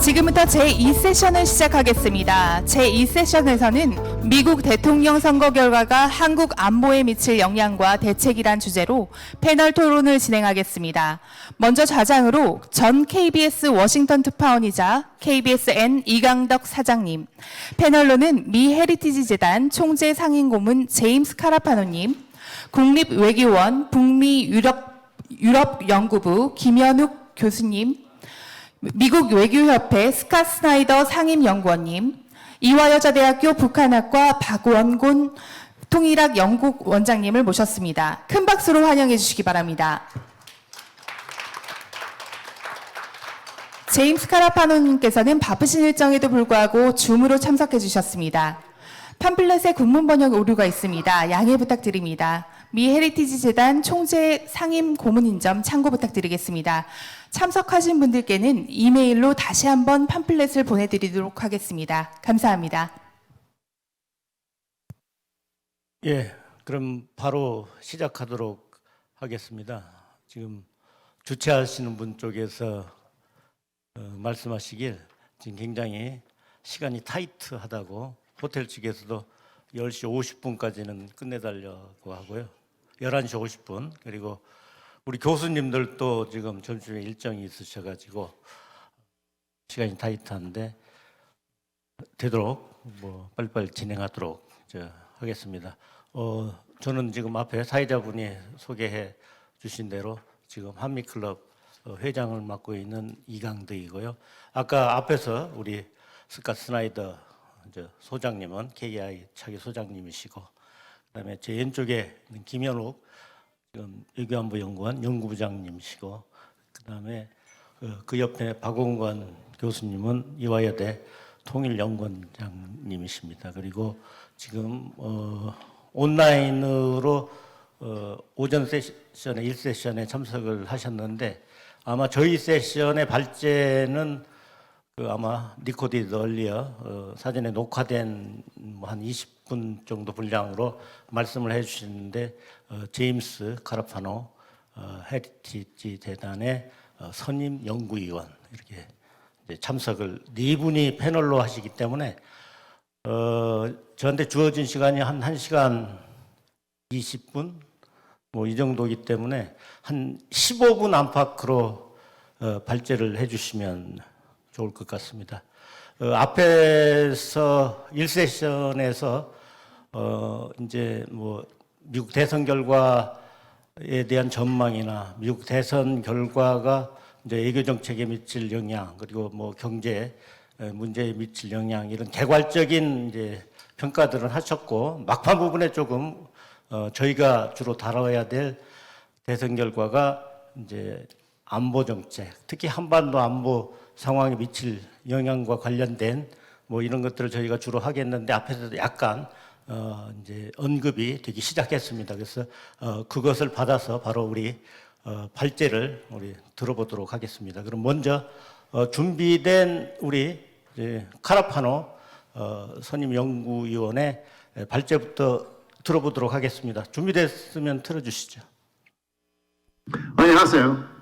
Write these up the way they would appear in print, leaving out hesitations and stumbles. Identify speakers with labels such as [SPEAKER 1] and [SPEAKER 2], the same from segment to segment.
[SPEAKER 1] 지금부터 제2세션을 시작하겠습니다. 제2세션에서는 미국 대통령 선거 결과가 한국 안보에 미칠 영향과 대책이란 주제로 패널 토론을 진행하겠습니다. 먼저 좌장으로 전 KBS 워싱턴 특파원이자 KBSN 이강덕 사장님, 패널로는 미 헤리티지 재단 총재 상임고문 제임스 카라파노님, 국립외교원 북미 유럽 연구부 김현욱 교수님, 미국 외교협회 스캇 스나이더 상임연구원님, 이화여자대학교 북한학과 박원곤 통일학 연구원장님을 모셨습니다. 큰 박수로 환영해 주시기 바랍니다. 제임스 카라파노님께서는 바쁘신 일정에도 불구하고 줌으로 참석해 주셨습니다. 팜플렛에 국문 번역 오류가 있습니다. 양해 부탁드립니다. 미 헤리티지 재단 총재 상임 고문인 점 참고 부탁드리겠습니다. 참석하신 분들께는 이메일로 다시 한번 팜플렛을 보내드리도록 하겠습니다. 감사합니다.
[SPEAKER 2] 예, 그럼 바로 시작하도록 하겠습니다. 지금 주최하시는 분 쪽에서 말씀하시길 지금 굉장히 시간이 타이트하다고 호텔 측에서도 10시 50분까지는 끝내달라고 하고요. 11시 50분 그리고 우리 교수님들도 지금 점심에 일정이 있으셔가지고 시간이 타이트한데 되도록 빨리빨리 진행하도록 하겠습니다. 저는 지금 앞에 사회자분이 소개해 주신 대로 지금 한미클럽 회장을 맡고 있는 이강덕이고요. 아까 앞에서 우리 스캇 스나이더 소장님은 KI 차기 소장님이시고, 그다음에 제 왼쪽에 김현욱 지금 외교안보 연구원 연구부장님이시고, 그다음에 그 옆에 박원관 교수님은 이화여대 통일연구원장님이십니다. 그리고 지금 온라인으로 오전 세션에 1세션에 참석을 하셨는데 아마 저희 세션의 발제는 아마 리코디드 얼리어 사전에 녹화된 한 20분 정도 분량으로 말씀을 해주시는데 제임스 카라파노 헤리티지 재단의 선임 연구위원 이렇게 이제 참석을 네 분이 패널로 하시기 때문에 저한테 주어진 시간이 한 1시간 20분 이 정도이기 때문에 한 15분 안팎으로 발제를 해주시면 좋을 것 같습니다. 앞에서 1세션에서 이제 미국 대선 결과에 대한 전망이나 미국 대선 결과가 이제 외교 정책에 미칠 영향 그리고 경제 문제에 미칠 영향 이런 개괄적인 이제 평가들은 하셨고 막판 부분에 조금 저희가 주로 다뤄야 될 대선 결과가 이제 안보 정책, 특히 한반도 안보 상황에 미칠 영향과 관련된 이런 것들을 저희가 주로 하겠는데 앞에서도 약간 이제 언급이 되기 시작했습니다. 그래서 그것을 받아서 바로 우리 발제를 우리 들어보도록 하겠습니다. 그럼 먼저 준비된 우리 카라파노 선임 연구위원의 발제부터 들어보도록 하겠습니다. 준비됐으면 틀어주시죠.
[SPEAKER 3] 안녕하세요.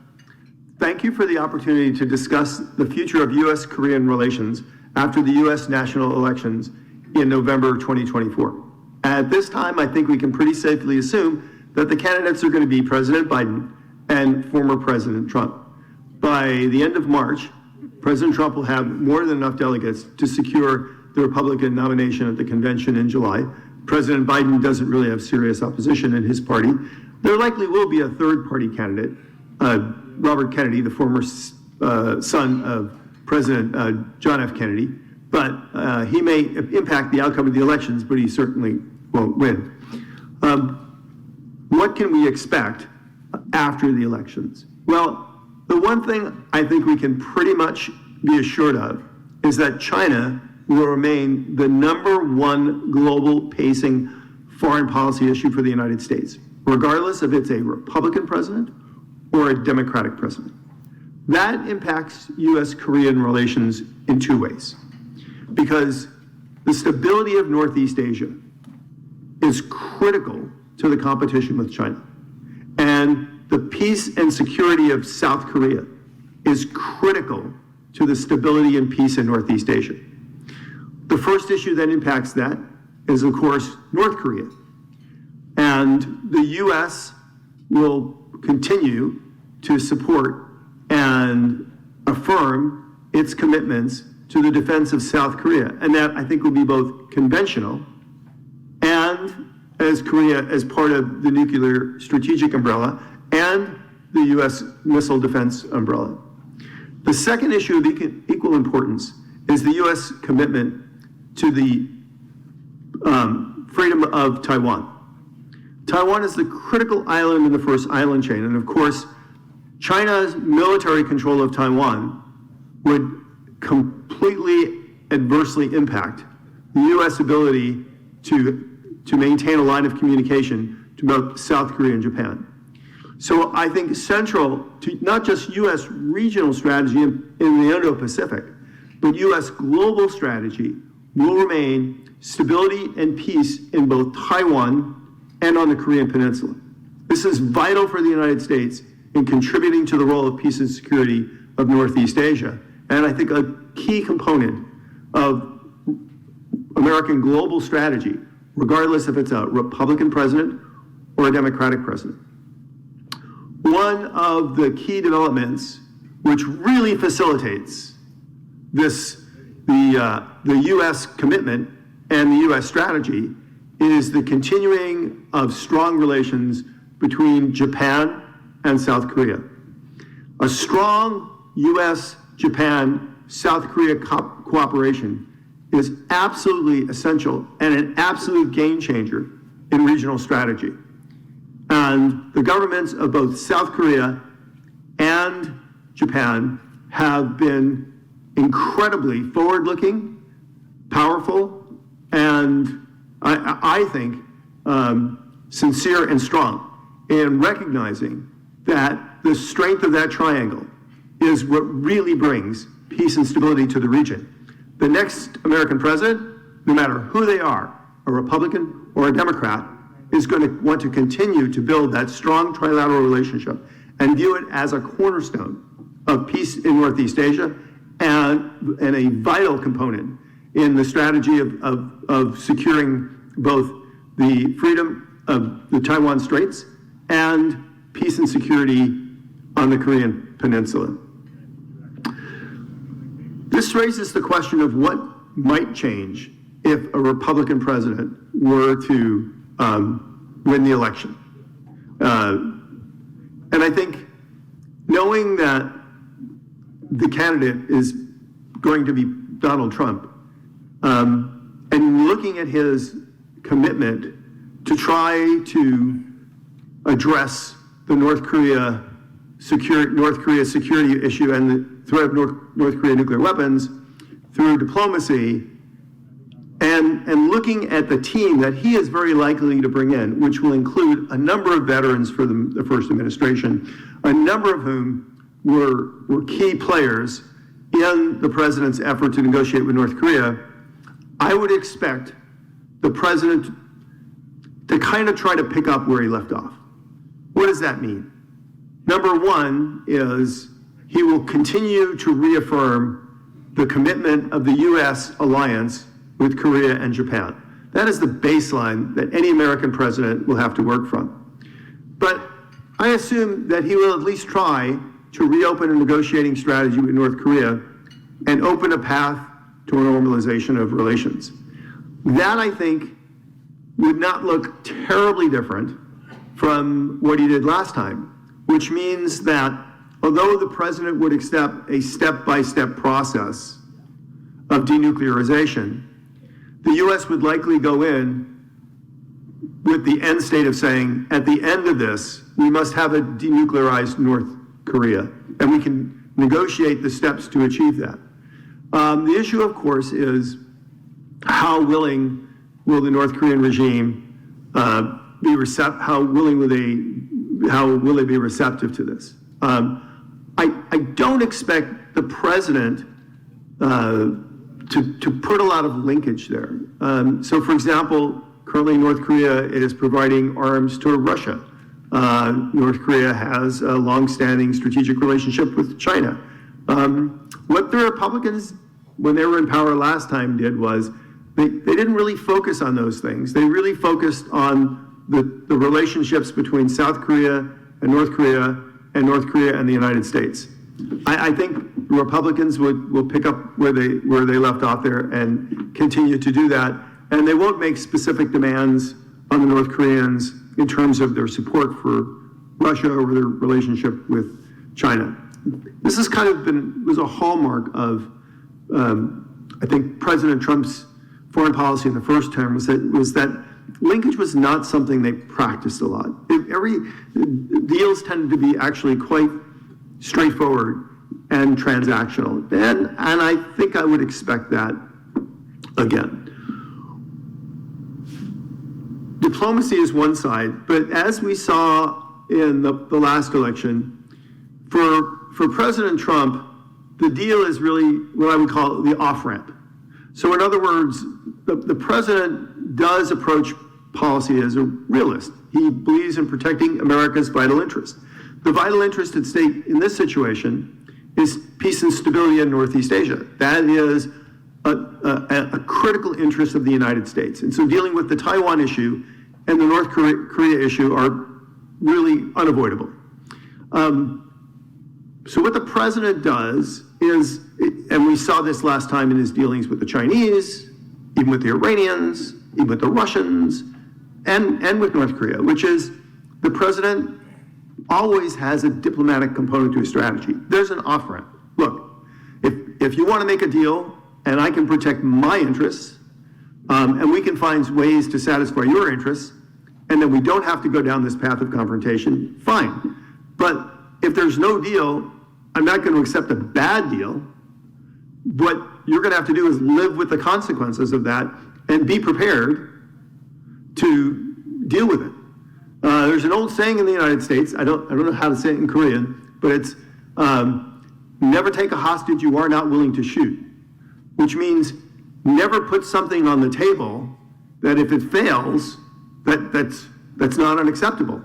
[SPEAKER 3] Thank you for the opportunity to discuss the future of U.S.-Korean relations after the U.S. national elections in November 2024. At this time, I think we can pretty safely assume that the candidates are going to be President Biden and former President Trump. By the end of March, President Trump will have more than enough delegates to secure the Republican nomination at the convention in July. President Biden doesn't really have serious opposition in his party. There likely will be a third-party candidate, Robert Kennedy, the former son of President John F. Kennedy, but he may impact the outcome of the elections, but he certainly won't win. What can we expect after the elections? Well, the one thing I think we can pretty much be assured of is that China will remain the #1 global pacing foreign policy issue for the United States, regardless if it's a Republican president or a Democratic president. That impacts U.S.-Korean relations in two ways. Because the stability of Northeast Asia is critical to the competition with China. And the peace and security of South Korea is critical to the stability and peace in Northeast Asia. The first issue that impacts that is, of course, North Korea. And the U.S. will continue to support and affirm its commitments to the defense of South Korea. And that, I think, will be both conventional and as Korea as part of the nuclear strategic umbrella and the U.S. missile defense umbrella. The second issue of equal importance is the U.S. commitment to the freedom of Taiwan. Taiwan is the critical island in the first island chain, and of course, China's military control of Taiwan would completely adversely impact the U.S. ability to maintain a line of communication to both South Korea and Japan. So I think central to not just U.S. regional strategy in the Indo-Pacific, but U.S. global strategy will remain stability and peace in both Taiwan and on the Korean Peninsula. This is vital for the United States in contributing to the role of peace and security of Northeast Asia, and I think a key component of American global strategy, regardless if it's a Republican president or a Democratic president. One of the key developments which really facilitates this, the U.S. commitment and the U.S. strategy is the continuing of strong relations between Japan and South Korea. A strong U.S., Japan, South Korea cooperation is absolutely essential and an absolute game changer in regional strategy. And the governments of both South Korea and Japan have been incredibly forward-looking, powerful, and I think sincere and strong in recognizing that the strength of that triangle is what really brings peace and stability to the region. The next American president, no matter who they are, a Republican or a Democrat, is going to want to continue to build that strong trilateral relationship and view it as a cornerstone of peace in Northeast Asia and a vital component in the strategy of securing both the freedom of the Taiwan Straits and peace and security on the Korean Peninsula. This raises the question of what might change if a Republican president were to win the election. And I think knowing that the candidate is going to be Donald Trump, and looking at his commitment to try to address the North Korea security issue and the threat of North Korea nuclear weapons through diplomacy, and looking at the team that he is very likely to bring in, which will include a number of veterans for the first administration, a number of whom were key players in the president's effort to negotiate with North Korea, I would expect the president to kind of try to pick up where he left off. What does that mean? Number one is he will continue to reaffirm the commitment of the U.S. alliance with Korea and Japan. That is the baseline that any American president will have to work from. But I assume that he will at least try to reopen a negotiating strategy with North Korea and open a path to a normalization of relations. That, I think, would not look terribly different from what he did last time, which means that although the president would accept a step-by-step process of denuclearization, the U.S. would likely go in with the end state of saying, at the end of this, we must have a denuclearized North Korea, and we can negotiate the steps to achieve that. The issue, of course, is how willing will the North Korean regime be receptive? How will they be receptive to this? I don't expect the president to put a lot of linkage there. So, for example, currently North Korea is providing arms to Russia. North Korea has a long-standing strategic relationship with China. What the Republicans, when they were in power last time, did was they didn't really focus on those things. They really focused on the relationships between South Korea and North Korea and the United States. I think Republicans will pick up where they left off there and continue to do that. And they won't make specific demands on the North Koreans in terms of their support for Russia or their relationship with China. This has kind of was a hallmark of, I think, President Trump's foreign policy in the first term was that linkage was not something they practiced a lot. Deals tended to be actually quite straightforward and transactional. And I think I would expect that again. Diplomacy is one side, but as we saw in the last election, for President Trump, the deal is really what I would call the off-ramp. So in other words, the president does approach policy as a realist. He believes in protecting America's vital interest. The vital interest at stake in this situation is peace and stability in Northeast Asia. That is a critical interest of the United States. And so dealing with the Taiwan issue and the North Korea issue are really unavoidable. So what the president does is, and we saw this last time in his dealings with the Chinese, even with the Iranians, even with the Russians, and with North Korea, which is the president always has a diplomatic component to his strategy. There's an off-ramp. Look, if you want to make a deal and I can protect my interests, and we can find ways to satisfy your interests, and then we don't have to go down this path of confrontation, fine. But if there's no deal, I'm not going to accept a bad deal. What you're going to have to do is live with the consequences of that and be prepared to deal with it. There's an old saying in the United States, I don't know how to say it in Korean, but it's never take a hostage you are not willing to shoot, which means never put something on the table that if it fails, that's not unacceptable.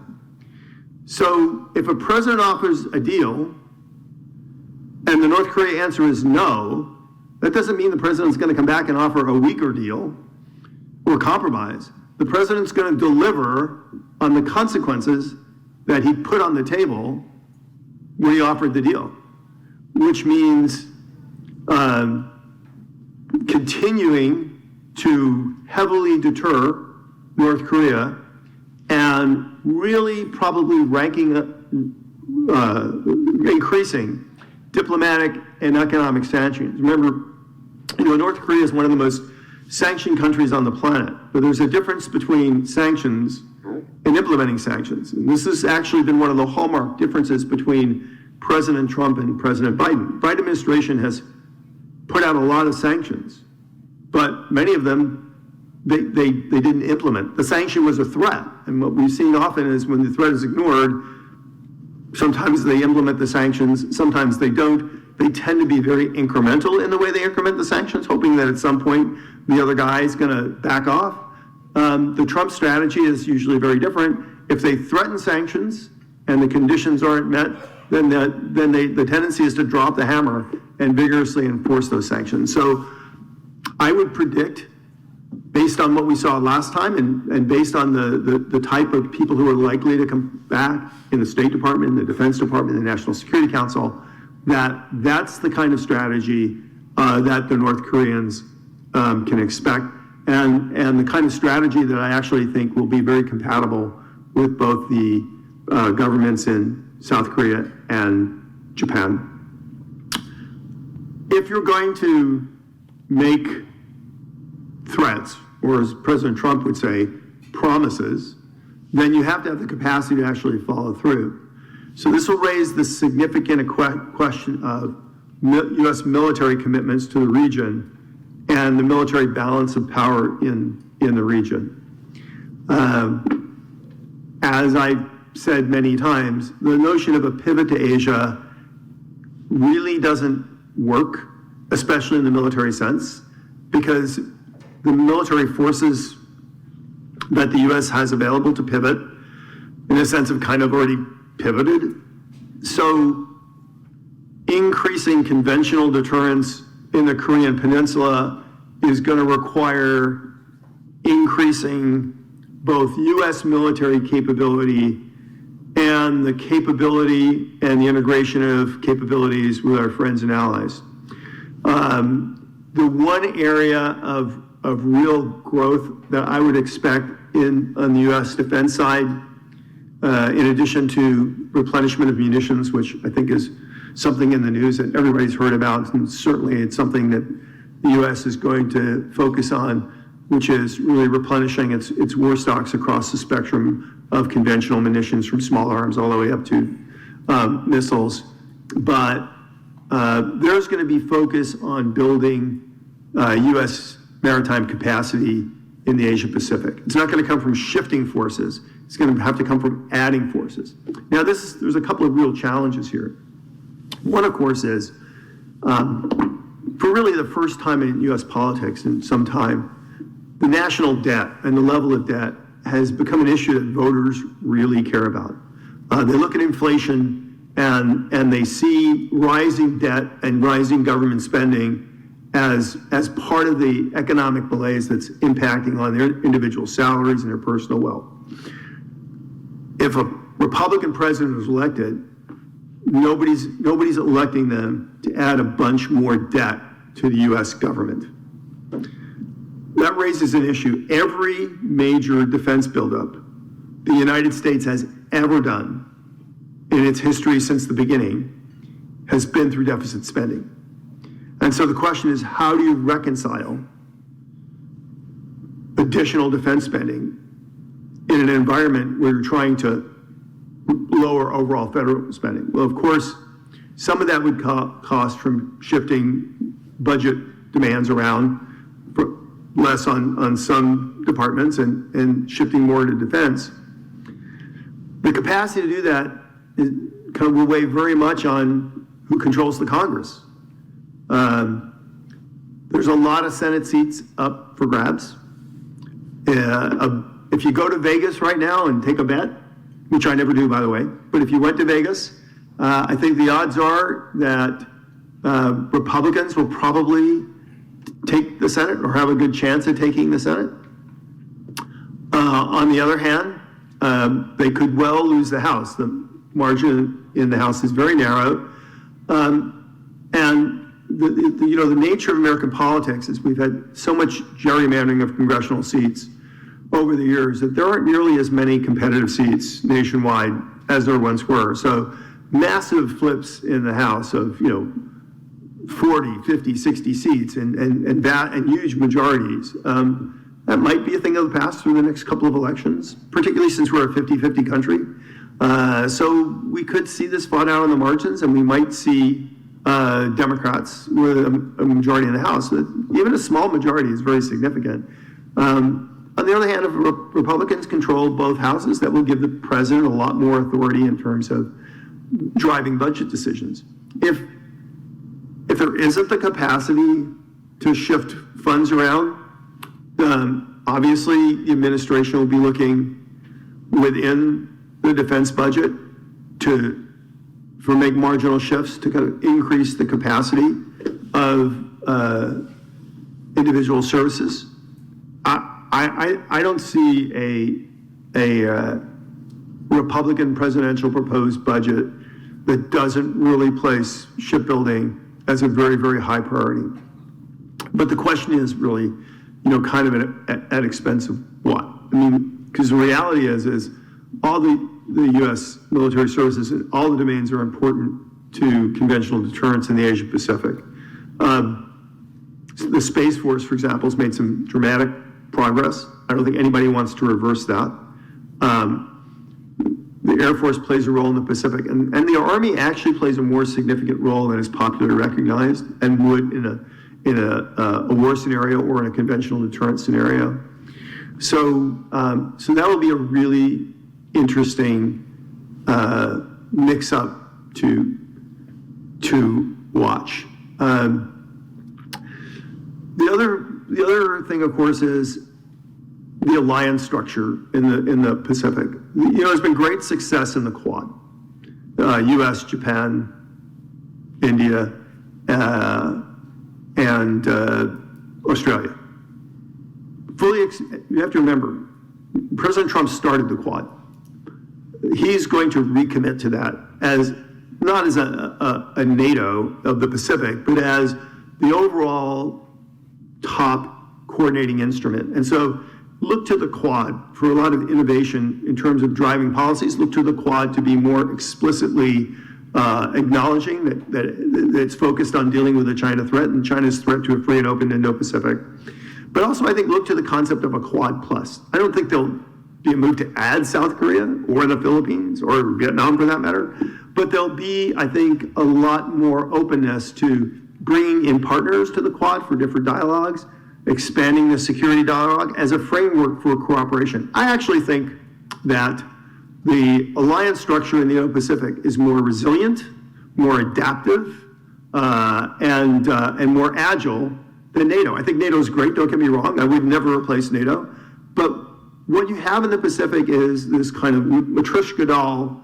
[SPEAKER 3] So if a president offers a deal and the North Korea answer is no, that doesn't mean the president's going to come back and offer a weaker deal or compromise. The president's going to deliver on the consequences that he put on the table when he offered the deal, which means continuing to heavily deter North Korea and really probably increasing diplomatic and economic sanctions. Remember, North Korea is one of the most sanctioned countries on the planet, but there's a difference between sanctions and implementing sanctions. And this has actually been one of the hallmark differences between President Trump and President Biden. The Biden administration has put out a lot of sanctions, but many of them they didn't implement. The sanction was a threat, and what we've seen often is when the threat is ignored, sometimes they implement the sanctions, sometimes they don't. They tend to be very incremental in the way they increment the sanctions, hoping that at some point the other guy is going to back off. The Trump strategy is usually very different. If they threaten sanctions and the conditions aren't met, then the tendency is to drop the hammer and vigorously enforce those sanctions. So I would predict, based on what we saw last time and based on the type of people who are likely to come back in the State Department, in the Defense Department, in the National Security Council, that's the kind of strategy that the North Koreans can expect, and the kind of strategy that I actually think will be very compatible with both the governments in South Korea and Japan. If you're going to make threats, or as President Trump would say, promises, then you have to have the capacity to actually follow through. So this will raise the significant question of U.S. military commitments to the region and the military balance of power in the region. As I've said many times, the notion of a pivot to Asia really doesn't work, especially in the military sense, because the military forces that the U.S. has available to pivot, in a sense, have kind of already pivoted. So increasing conventional deterrence in the Korean Peninsula is going to require increasing both U.S. military capability and the capability and the integration of capabilities with our friends and allies. The one area of real growth that I would expect on the U.S. defense side, in addition to replenishment of munitions, which I think is something in the news that everybody's heard about, and certainly it's something that the U.S. is going to focus on, which is really replenishing its war stocks across the spectrum of conventional munitions from small arms all the way up to missiles. But there's going to be focus on building U.S. maritime capacity in the Asia Pacific. It's not going to come from shifting forces. It's going to have to come from adding forces. Now, there's a couple of real challenges here. One, of course, is for really the first time in U.S. politics in some time, the national debt and the level of debt has become an issue that voters really care about. They look at inflation and they see rising debt and rising government spending as part of the economic malaise that's impacting on their individual salaries and their personal wealth. If a Republican president is elected, nobody's electing them to add a bunch more debt to the U.S. government. That raises an issue. Every major defense buildup the United States has ever done in its history since the beginning has been through deficit spending. And so the question is, how do you reconcile additional defense spending in an environment where you're trying to lower overall federal spending? Well, of course, some of that would cost from shifting budget demands around, for less on some departments and shifting more to defense. The capacity to do that will weigh very much on who controls the Congress. There's a lot of Senate seats up for grabs. If you go to Vegas right now and take a bet, which I never do, by the way, but if you went to Vegas, I think the odds are that Republicans will probably take the Senate or have a good chance of taking the Senate. On the other hand, they could well lose the House. The margin in the House is very narrow. And the nature of American politics is we've had so much gerrymandering of congressional seats over the years that there aren't nearly as many competitive seats nationwide as there once were. So massive flips in the House of 40, 50, 60 seats and huge majorities. That might be a thing of the past through the next couple of elections, particularly since we're a 50-50 country. So we could see this fought out on the margins, and we might see Democrats with a majority in the House. Even a small majority is very significant. On the other hand, if Republicans control both houses, that will give the president a lot more authority in terms of driving budget decisions. If there isn't the capacity to shift funds around, obviously the administration will be looking within the defense budget for make marginal shifts to kind of increase the capacity of individual services. I don't see a Republican presidential proposed budget that doesn't really place shipbuilding as a very, very high priority. But the question is really, kind of at expense of what? I mean, because the reality is all the U.S. military services and all the domains are important to conventional deterrence in the Asia Pacific. The Space Force, for example, has made some dramatic progress. I don't think anybody wants to reverse that. The Air Force plays a role in the Pacific, and the Army actually plays a more significant role than is popularly recognized and would in a war scenario or in a conventional deterrence scenario. So that will be a really interesting mix-up to watch. The other thing, of course, is the alliance structure in the Pacific. There's been great success in the Quad, U.S., Japan, India, and Australia. You have to remember, President Trump started the Quad. He's going to recommit to that as not as a NATO of the Pacific, but as the overall top coordinating instrument. And so look to the Quad for a lot of innovation in terms of driving policies. Look to the Quad to be more explicitly acknowledging that it's focused on dealing with the China threat and China's threat to a free and open Indo-Pacific. But also, I think, look to the concept of a Quad Plus. I don't think there'll be a move to add South Korea or the Philippines or Vietnam for that matter, but there'll be, I think, a lot more openness to bringing in partners to the Quad for different dialogues, expanding the security dialogue as a framework for cooperation. I actually think that the alliance structure in the Indo-Pacific is more resilient, more adaptive, and more agile than NATO. I think NATO is great, don't get me wrong. I would never replace NATO. But what you have in the Pacific is this kind of matryoshka doll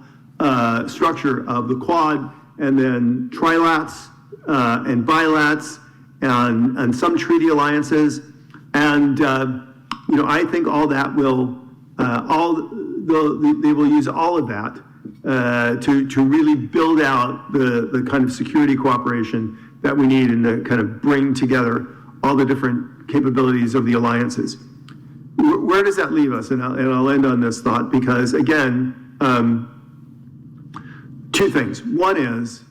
[SPEAKER 3] structure of the Quad, and then trilats and bilats, and some treaty alliances. And I think all that will, they will use all of that to really build out the kind of security cooperation that we need and to kind of bring together all the different capabilities of the alliances. Where does that leave us? And I'll end on this thought because, again, two things. One is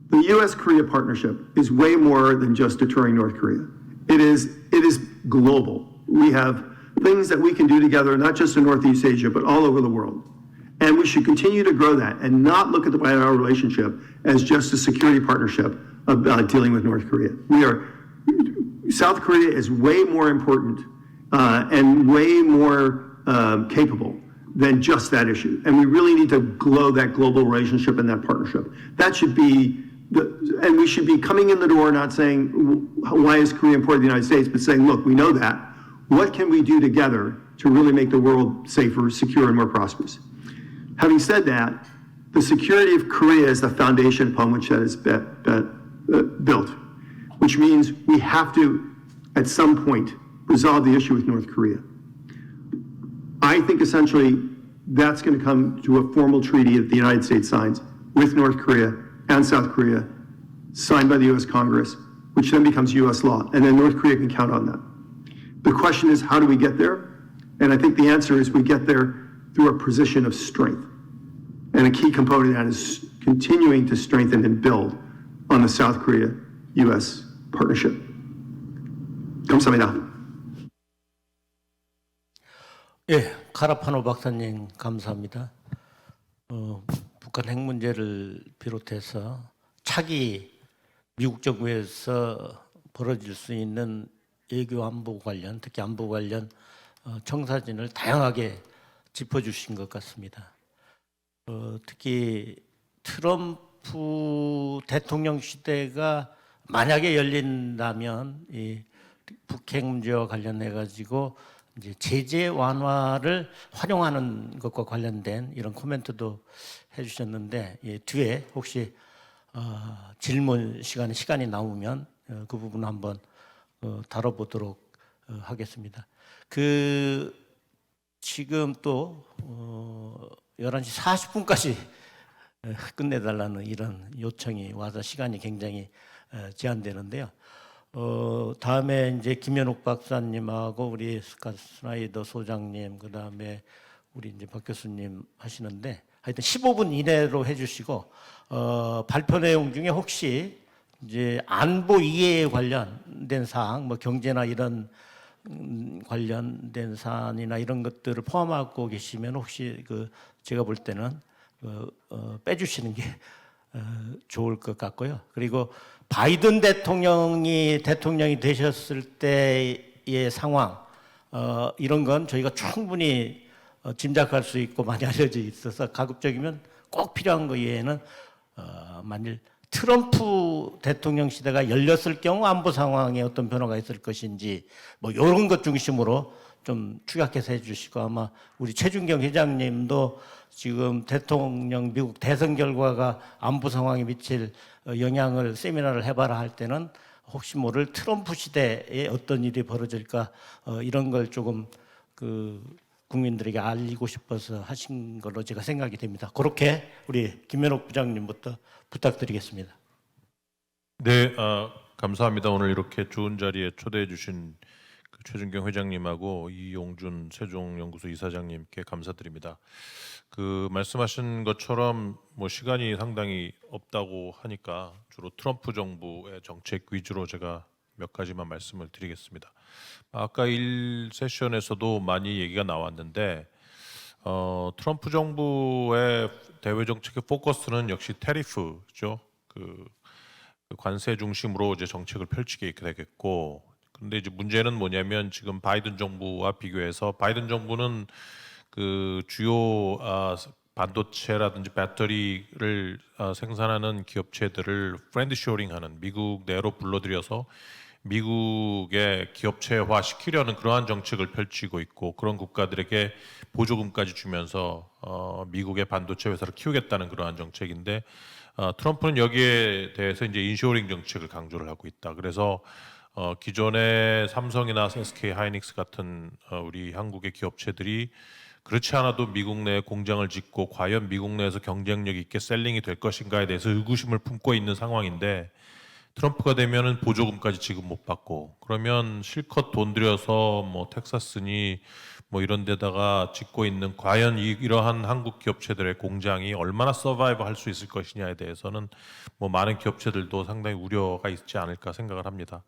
[SPEAKER 3] the U.S.-Korea partnership is way more than just deterring North Korea. It is global. We have things that we can do together, not just in Northeast Asia, but all over the world. And we should continue to grow that and not look at the bilateral relationship as just a security partnership about dealing with North Korea. South Korea is way more important and way more capable than just that issue. And we really need to grow that global relationship and that partnership. That should be, and we should be coming in the door not saying, why is Korea important to the United States, but saying, look, we know that. What can we do together to really make the world safer, secure, and more prosperous? Having said that, the security of Korea is the foundation upon which that is built, which means we have to, at some point, resolve the issue with North Korea. I think essentially that's going to come to a formal treaty that the United States signs with North Korea and South Korea, signed by the U.S. Congress, which then becomes U.S. law, and then North Korea can count on that. The question is, how do we get there? And I think the answer is we get there through a position of strength. And a key component of that is continuing to strengthen and build on the South Korea-U.S. partnership. 감사합니다.
[SPEAKER 2] 예, 카라파노 박사님 감사합니다. 북한 핵 문제를 비롯해서 차기 미국 정부에서 벌어질 수 있는 외교 안보 관련, 특히 안보 관련 청사진을 다양하게 짚어주신 것 같습니다. 특히 트럼프 대통령 시대가 만약에 열린다면 이 북핵 문제와 관련해 가지고 이제 제재 완화를 활용하는 것과 관련된 이런 코멘트도 해주셨는데 뒤에 혹시 질문 시간이 나오면 그 부분 한번 다뤄보도록 하겠습니다. 지금 또 11시 40분까지 끝내달라는 이런 요청이 와서 시간이 굉장히 제한되는데요. 다음에 이제 김현욱 박사님하고 우리 스캇 스나이더 소장님, 그 다음에 우리 이제 박 교수님 하시는데 하여튼 15분 이내로 해주시고 발표 내용 중에 혹시 이제 안보 이해에 관련된 사항, 뭐 경제나 이런 관련된 사안이나 이런 것들을 포함하고 계시면 혹시 제가 볼 때는 빼주시는 게 좋을 것 같고요. 그리고 바이든 대통령이 되셨을 때의 상황 이런 건 저희가 충분히 짐작할 수 있고 많이 알려져 있어서 가급적이면 꼭 필요한 거 이외에는 만일 트럼프 대통령 시대가 열렸을 경우 안보 상황에 어떤 변화가 있을 것인지 뭐 이런 것 중심으로 좀 축약해서 해주시고 아마 우리 최준경 회장님도 지금 대통령 미국 대선 결과가 안보 상황에 미칠 영향을 세미나를 해봐라 할 때는 혹시 모를 트럼프 시대에 어떤 일이 벌어질까 이런 걸 조금 그 국민들에게 알리고 싶어서 하신 걸로 제가 생각이 됩니다. 그렇게 우리 김현옥 부장님부터 부탁드리겠습니다.
[SPEAKER 4] 네, 감사합니다. 오늘 이렇게 좋은 자리에 초대해 주신 그 최준경 회장님하고 이용준 세종연구소 이사장님께 감사드립니다. 그 말씀하신 것처럼 뭐 시간이 상당히 없다고 하니까 주로 트럼프 정부의 정책 위주로 제가 몇 가지만 말씀을 드리겠습니다. 아까 1세션에서도 많이 얘기가 나왔는데 트럼프 정부의 대외 정책의 포커스는 역시 테리프죠. 그 관세 중심으로 이제 정책을 펼치게 되겠고, 그런데 이제 문제는 뭐냐면 지금 바이든 정부와 비교해서 바이든 정부는 그 주요 반도체라든지 배터리를 생산하는 기업체들을 프렌드 쇼링하는 미국 내로 불러들여서 미국의 기업체화 시키려는 그러한 정책을 펼치고 있고, 그런 국가들에게 보조금까지 주면서 미국의 반도체 회사를 키우겠다는 그러한 정책인데, 트럼프는 여기에 대해서 이제 인쇼링 정책을 강조를 하고 있다. 그래서 기존의 삼성이나 SK 하이닉스 같은 우리 한국의 기업체들이 그렇지 않아도 미국 내에 공장을 짓고 과연 미국 내에서 경쟁력 있게 셀링이 될 것인가에 대해서 의구심을 품고 있는 상황인데, 트럼프가 되면은 보조금까지 지금 못 받고, 그러면 실컷 돈 들여서 뭐 텍사스니 뭐 이런 데다가 짓고 있는 과연 이러한 한국 기업체들의 공장이 얼마나 서바이브 할 수 있을 것이냐에 대해서는 뭐 많은 기업체들도 상당히 우려가 있지 않을까 생각을 합니다.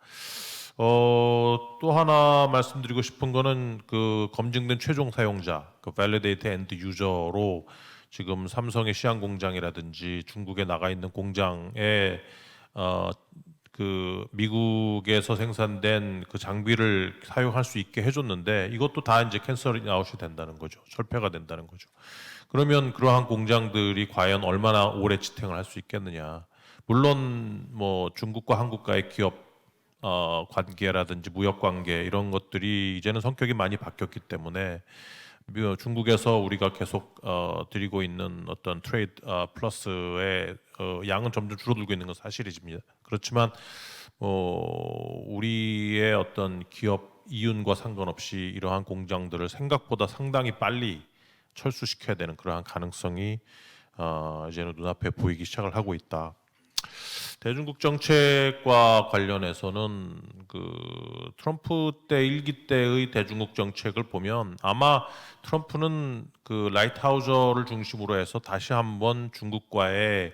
[SPEAKER 4] 또 하나 말씀드리고 싶은 거는 그 검증된 최종 사용자, 그 Validate End User로 지금 삼성의 시안 공장이라든지 중국에 나가 있는 공장에 그 미국에서 생산된 그 장비를 사용할 수 있게 해줬는데, 이것도 다 이제 캔슬 아웃이 된다는 거죠. 철폐가 된다는 거죠. 그러면 그러한 공장들이 과연 얼마나 오래 지탱을 할 수 있겠느냐. 물론 뭐 중국과 한국과의 기업 관계라든지 무역 관계 이런 것들이 이제는 성격이 많이 바뀌었기 때문에 중국에서 우리가 계속 드리고 있는 어떤 트레이드 플러스의 양은 점점 줄어들고 있는 건 사실이집니다. 그렇지만 우리의 어떤 기업 이윤과 상관없이 이러한 공장들을 생각보다 상당히 빨리 철수시켜야 되는 그러한 가능성이 이제는 눈앞에 보이기 시작을 하고 있다. 대중국 정책과 관련해서는 그 트럼프 때 1기 때의 대중국 정책을 보면 아마 트럼프는 그 라이트하우저를 중심으로 해서 다시 한번 중국과의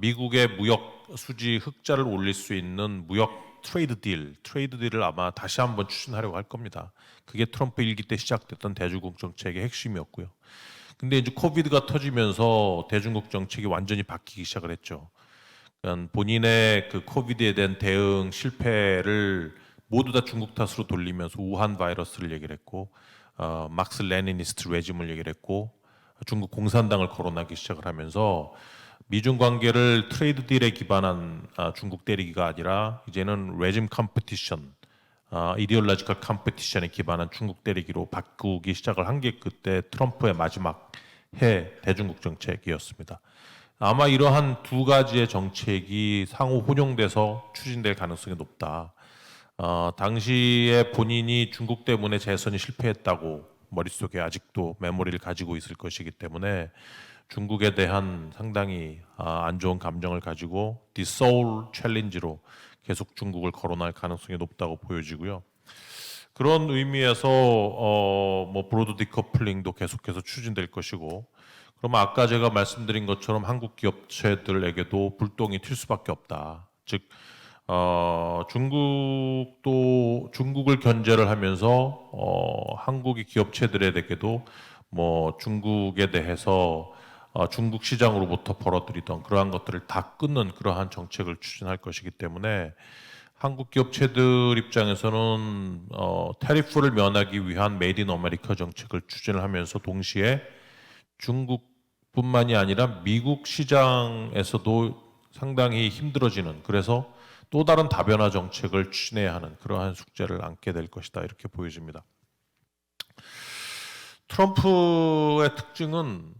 [SPEAKER 4] 미국의 무역 수지 흑자를 올릴 수 있는 무역 트레이드 딜을 아마 다시 한번 추진하려고 할 겁니다. 그게 트럼프 1기 때 시작됐던 대중국 정책의 핵심이었고요. 근데 이제 코비드가 터지면서 대중국 정책이 완전히 바뀌기 시작을 했죠. 그러니까 본인의 그 코비드에 대한 대응 실패를 모두 다 중국 탓으로 돌리면서 우한 바이러스를 얘기를 했고, 막스 레니니스트 레짐을 얘기를 했고, 중국 공산당을 거론하기 시작을 하면서 미중 관계를 트레이드 딜에 기반한 중국 때리기가 아니라 이제는 레짐 컴피티션, 이디올로지컬 컴피티션에 기반한 중국 때리기로 바꾸기 시작을 한 게 그때 트럼프의 마지막 해 대중국 정책이었습니다. 아마 이러한 두 가지의 정책이 상호 혼용돼서 추진될 가능성이 높다. 당시에 본인이 중국 때문에 재선이 실패했다고 머릿속에 아직도 메모리를 가지고 있을 것이기 때문에 중국에 대한 상당히 안 좋은 감정을 가지고 디소울 챌린지로 계속 중국을 거론할 가능성이 높다고 보여지고요. 그런 의미에서 뭐 브로드 디커플링도 계속해서 추진될 것이고, 그러면 아까 제가 말씀드린 것처럼 한국 기업체들에게도 불똥이 튈 수밖에 없다. 즉 중국을 견제를 하면서 한국의 기업체들에게도 뭐 중국에 대해서 중국 시장으로부터 벌어들이던 그러한 것들을 다 끊는 그러한 정책을 추진할 것이기 때문에 한국 기업체들 입장에서는 테리프를 면하기 위한 메이드 인 아메리카 정책을 추진을 하면서 동시에 중국뿐만이 아니라 미국 시장에서도 상당히 힘들어지는, 그래서 또 다른 다변화 정책을 추진해야 하는 그러한 숙제를 안게 될 것이다, 이렇게 보여집니다. 트럼프의 특징은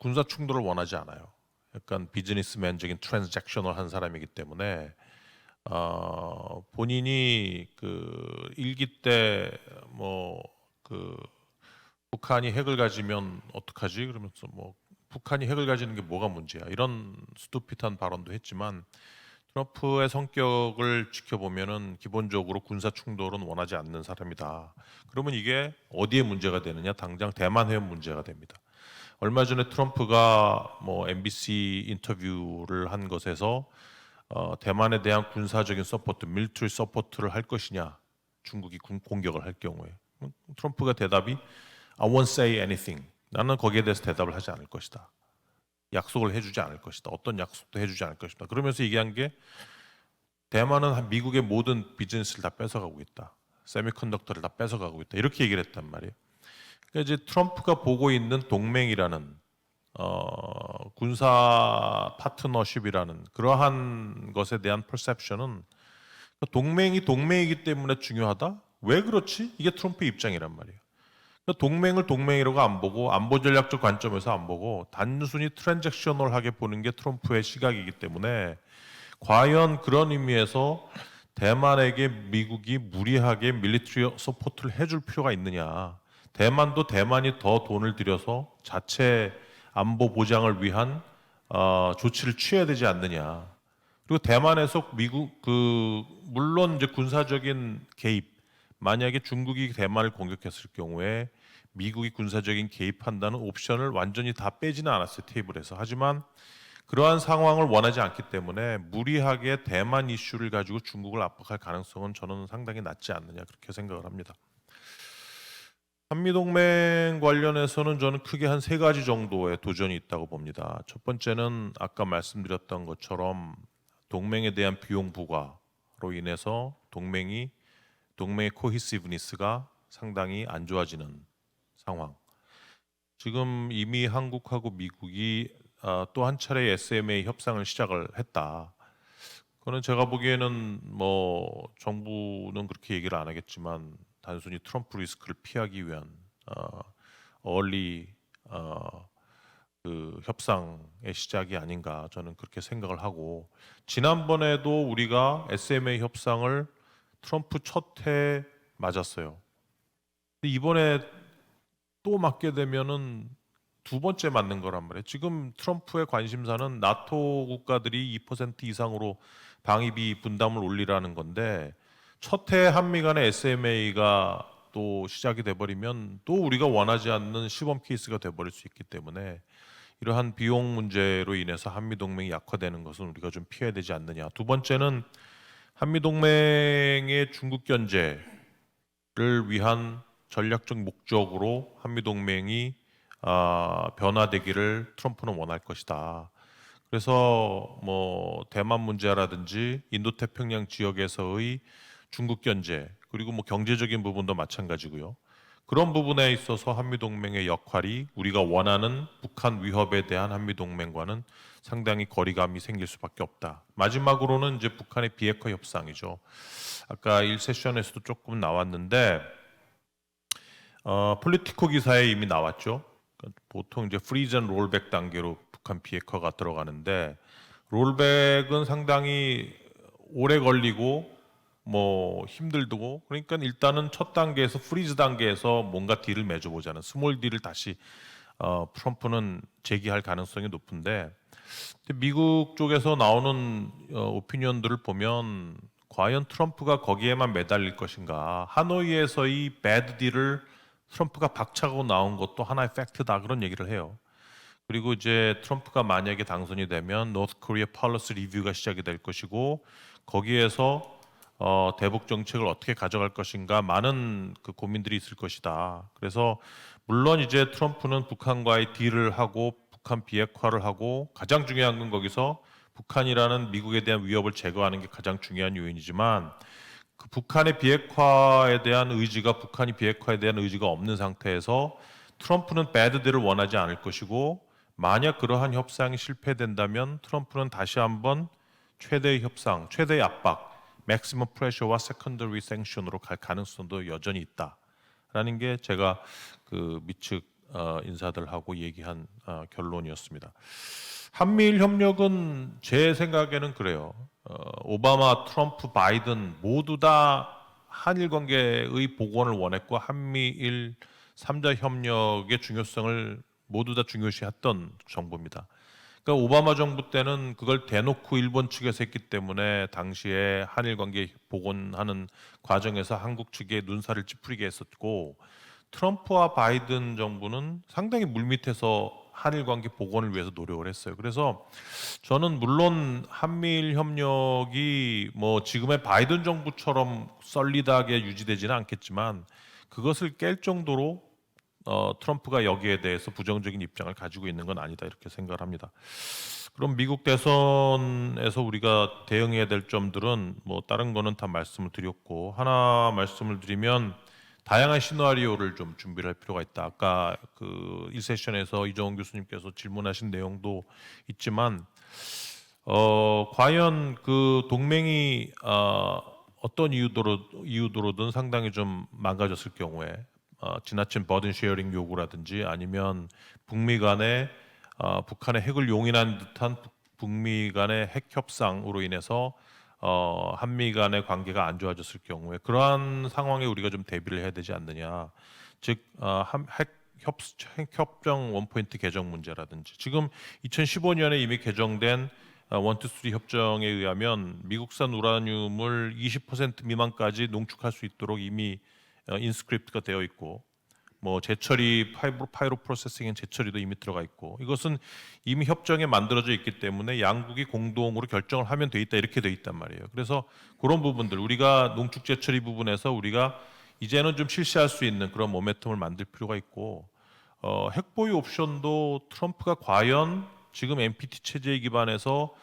[SPEAKER 4] 군사 충돌을 원하지 않아요. 약간 비즈니스맨적인 트랜잭셔널한 사람이기 때문에 본인이 그 일기 때 뭐 그 북한이 핵을 가지면 어떡하지? 그러면서 뭐 북한이 핵을 가지는 게 뭐가 문제야? 이런 스투핏한 발언도 했지만 트럼프의 성격을 지켜보면은 기본적으로 군사 충돌은 원하지 않는 사람이다. 그러면 이게 어디에 문제가 되느냐? 당장 대만 해협 문제가 됩니다. 얼마 전에 트럼프가 뭐 MBC 인터뷰를 한 것에서 대만에 대한 군사적인 서포트, 밀리터리 서포트를 할 것이냐, 중국이 공격을 할 경우에 트럼프가 대답이 I won't say anything. 나는 거기에 대해서 대답을 하지 않을 것이다. 약속을 해주지 않을 것이다. 어떤 약속도 해주지 않을 것이다. 그러면서 얘기한 게 대만은 미국의 모든 비즈니스를 다 뺏어가고 있다. 세미컨덕터를 다 뺏어가고 있다. 이렇게 얘기를 했단 말이에요. 그러니까 이제 트럼프가 보고 있는 동맹이라는 군사 파트너십이라는 그러한 것에 대한 퍼셉션은 동맹이 동맹이기 때문에 중요하다? 왜 그렇지? 이게 트럼프의 입장이란 말이에요. 동맹을 동맹이라고 안 보고 안보 전략적 관점에서 안 보고 단순히 트랜잭셔널하게 보는 게 트럼프의 시각이기 때문에 과연 그런 의미에서 대만에게 미국이 무리하게 밀리터리 서포트를 해줄 필요가 있느냐. 대만도 대만이 더 돈을 들여서 자체 안보 보장을 위한 조치를 취해야 되지 않느냐. 그리고 대만에서 미국 물론 이제 군사적인 개입, 만약에 중국이 대만을 공격했을 경우에 미국이 군사적인 개입한다는 옵션을 완전히 다 빼지는 않았어요, 테이블에서. 하지만 그러한 상황을 원하지 않기 때문에 무리하게 대만 이슈를 가지고 중국을 압박할 가능성은 저는 상당히 낮지 않느냐 그렇게 생각을 합니다. 한미동맹 관련해서는 저는 크게 한 3가지 정도의 도전이 있다고 봅니다. 첫 번째는 아까 말씀드렸던 것처럼 동맹에 대한 비용 부과로 인해서 동맹의 코히시브니스가 상당히 안 좋아지는 상황. 지금 이미 한국하고 미국이 또 한 차례 SMA 협상을 시작을 했다. 그거는 제가 보기에는 뭐 정부는 그렇게 얘기를 안 하겠지만 단순히 트럼프 리스크를 피하기 위한 그 협상의 시작이 아닌가 저는 그렇게 생각을 하고, 지난번에도 우리가 SMA 협상을 트럼프 첫 해 맞았어요. 근데 이번에 또 맞게 되면은 2번째 맞는 거란 말이에요. 지금 트럼프의 관심사는 나토 국가들이 2% 이상으로 방위비 분담을 올리라는 건데 첫 해 한미 간의 SMA가 또 시작이 돼버리면 또 우리가 원하지 않는 시범 케이스가 돼버릴 수 있기 때문에 이러한 비용 문제로 인해서 한미 동맹이 약화되는 것은 우리가 좀 피해야 되지 않느냐. 2번째는 한미 동맹의 중국 견제를 위한 전략적 목적으로 한미 동맹이 변화되기를 트럼프는 원할 것이다. 그래서 뭐 대만 문제라든지 인도태평양 지역에서의 중국 견제, 그리고 뭐 경제적인 부분도 마찬가지고요. 그런 부분에 있어서 한미 동맹의 역할이 우리가 원하는 북한 위협에 대한 한미 동맹과는 상당히 거리감이 생길 수밖에 없다. 마지막으로는 이제 북한의 비핵화 협상이죠. 아까 1세션에서도 조금 나왔는데 폴리티코 기사에 이미 나왔죠. 보통 이제 프리즈 앤 롤백 단계로 북한 비핵화가 들어가는데 롤백은 상당히 오래 걸리고 뭐 힘들고, 그러니까 일단은 첫 단계에서 프리즈 단계에서 뭔가 딜을 맺어보자는 스몰 딜을 다시 트럼프는 제기할 가능성이 높은데, 미국 쪽에서 나오는 오피니언들을 보면 과연 트럼프가 거기에만 매달릴 것인가, 하노이에서의 배드 딜을 트럼프가 박차고 나온 것도 하나의 팩트다 그런 얘기를 해요. 그리고 이제 트럼프가 만약에 당선이 되면 노스 코리아 폴리시 리뷰가 시작이 될 것이고 거기에서 대북 정책을 어떻게 가져갈 것인가 많은 그 고민들이 있을 것이다. 그래서 물론 이제 트럼프는 북한과의 딜을 하고 북한 비핵화를 하고 가장 중요한 건 거기서 북한이라는 미국에 대한 위협을 제거하는 게 가장 중요한 요인이지만 그 북한의 비핵화에 대한 의지가 북한이 비핵화에 대한 의지가 없는 상태에서 트럼프는 배드 딜을 원하지 않을 것이고, 만약 그러한 협상이 실패된다면 트럼프는 다시 한번 최대의 협상, 최대의 압박, 맥시멈 프레셔와 세컨더리 생션으로 갈 가능성도 여전히 있다라는 있다라는 게 제가 그 미측 인사들하고 얘기한 결론이었습니다. 한미일 협력은 제 생각에는 그래요. 오바마, 트럼프, 바이든 모두 다 한일 관계의 복원을 원했고 한미일 3자 협력의 중요성을 모두 다 중요시했던 정부입니다. 그러니까 오바마 정부 때는 그걸 대놓고 일본 측에서 했기 때문에 당시에 한일 관계 복원하는 과정에서 한국 측에 눈살을 찌푸리게 했었고, 트럼프와 바이든 정부는 상당히 물밑에서 한일 관계 복원을 위해서 노력을 했어요. 그래서 저는 물론 한미일 협력이 뭐 지금의 바이든 정부처럼 썰리다하게 유지되지는 않겠지만 그것을 깰 정도로 트럼프가 여기에 대해서 부정적인 입장을 가지고 있는 건 아니다 이렇게 생각을 합니다. 그럼 미국 대선에서 우리가 대응해야 될 점들은 뭐 다른 거는 다 말씀을 드렸고, 하나 말씀을 드리면 다양한 시나리오를 좀 준비를 할 필요가 있다. 아까 그 1세션에서 이정훈 교수님께서 질문하신 내용도 있지만 과연 그 동맹이 어떤 이유로든 상당히 좀 망가졌을 경우에 지나친 버든 쉐어링 요구라든지 아니면 북미 간에 북한의 핵을 용인한 듯한 북미 간의 핵 협상으로 인해서 한미 간의 관계가 안 좋아졌을 경우에 그러한 상황에 우리가 좀 대비를 해야 되지 않느냐. 즉 핵 협정 원포인트 개정 문제라든지 지금 2015년에 이미 개정된 1, 2, 3 협정에 의하면 미국산 우라늄을 20% 미만까지 농축할 수 있도록 이미 인스크립트가 되어 있고, 뭐 재처리 파이로 프로세싱인 재처리도 이미 들어가 있고, 이것은 이미 협정에 만들어져 있기 때문에 양국이 공동으로 결정을 하면 돼 있다 이렇게 돼 있단 말이에요. 그래서 그런 부분들 우리가 농축 재처리 부분에서 우리가 이제는 좀 실시할 수 있는 그런 모멘텀을 만들 필요가 있고, 핵보유 옵션도 트럼프가 과연 지금 NPT 체제에 기반해서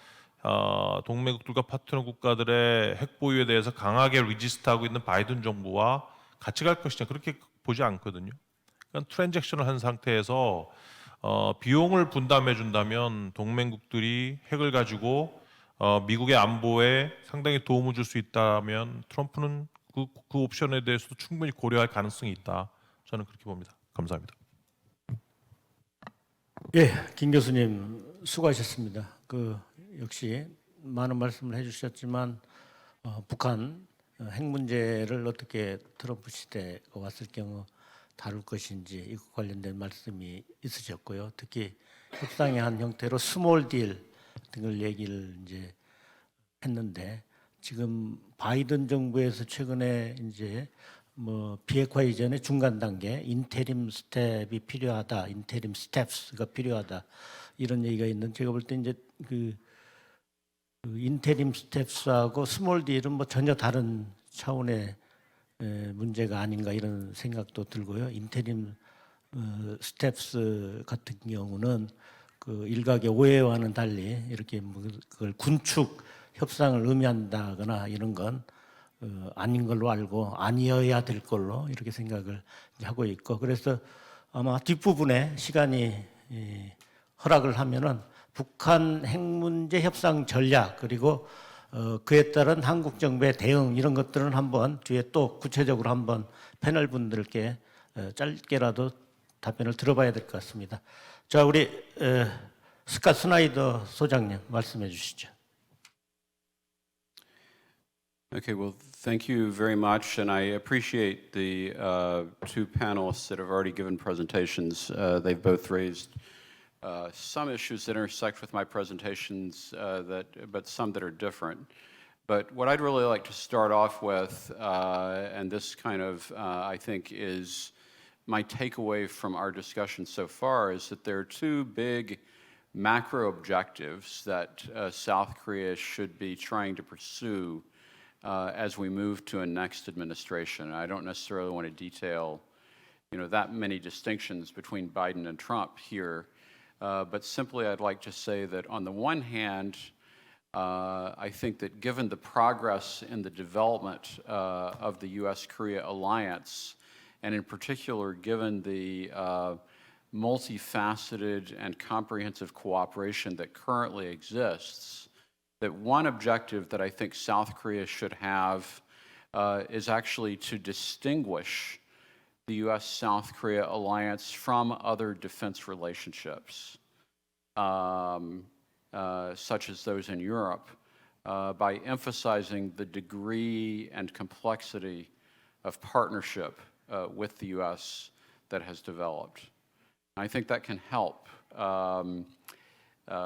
[SPEAKER 4] 동맹국들과 파트너 국가들의 핵보유에 대해서 강하게 리지스트하고 있는 바이든 정부와 같이 갈 것이냐 그렇게 보지 않거든요. 그러니까 트랜잭션을 한 상태에서 비용을 분담해 준다면 동맹국들이 핵을 가지고 미국의 안보에 상당히 도움을 줄 수 있다면 트럼프는 그 옵션에 대해서도 충분히 고려할 가능성이 있다. 저는 그렇게 봅니다. 감사합니다.
[SPEAKER 2] 예, 김 교수님 수고하셨습니다. 역시 많은 말씀을 해주셨지만 북한 핵 문제를 어떻게 트럼프 시대가 왔을 경우 다룰 것인지 이것 관련된 말씀이 있으셨고요. 특히 협상의 한 형태로 스몰 딜 등을 얘기를 이제 했는데, 지금 바이든 정부에서 최근에 이제 뭐 비핵화 이전의 중간 단계 인테림 스텝이 필요하다, 인테림 스텝스가 필요하다 이런 얘기가 있는데, 제가 볼 때 이제 그 인테림 스텝스하고 스몰 딜은 뭐 전혀 다른 차원의 문제가 아닌가 이런 생각도 들고요. 인테림 스텝스 같은 경우는 그 일각의 오해와는 달리 이렇게 뭐 그걸 군축 협상을 의미한다거나 이런 건 아닌 걸로 알고 아니어야 될 걸로 이렇게 생각을 하고 있고, 그래서 아마 뒷부분에 시간이 허락을 하면은 북한 핵 문제 협상 전략 그리고 그에 따른 한국 정부의 대응 이런 것들은 한번 뒤에 또 구체적으로 한번 패널 분들께 짧게라도 답변을 들어봐야 될 것 같습니다. 자, 우리 스캇 스나이더 소장님 말씀해 주시죠.
[SPEAKER 5] Okay, well, thank you very much, and I appreciate the two panelists that have already given presentations. They've both raised some issues that intersect with my presentations, but some that are different. But what I'd really like to start off with, and this kind of, I think, is my takeaway from our discussion so far, is that there are two big macro objectives that South Korea should be trying to pursue as we move to a next administration. I don't necessarily want to detail, that many distinctions between Biden and Trump here, but simply I'd like to say that on the one hand, I think that given the progress in the development of the U.S.-Korea alliance, and in particular given the multifaceted and comprehensive cooperation that currently exists, that one objective that I think South Korea should have is actually to distinguish the U.S.-South Korea alliance from other defense relationships, such as those in Europe, by emphasizing the degree and complexity of partnership with the U.S. that has developed. I think that can help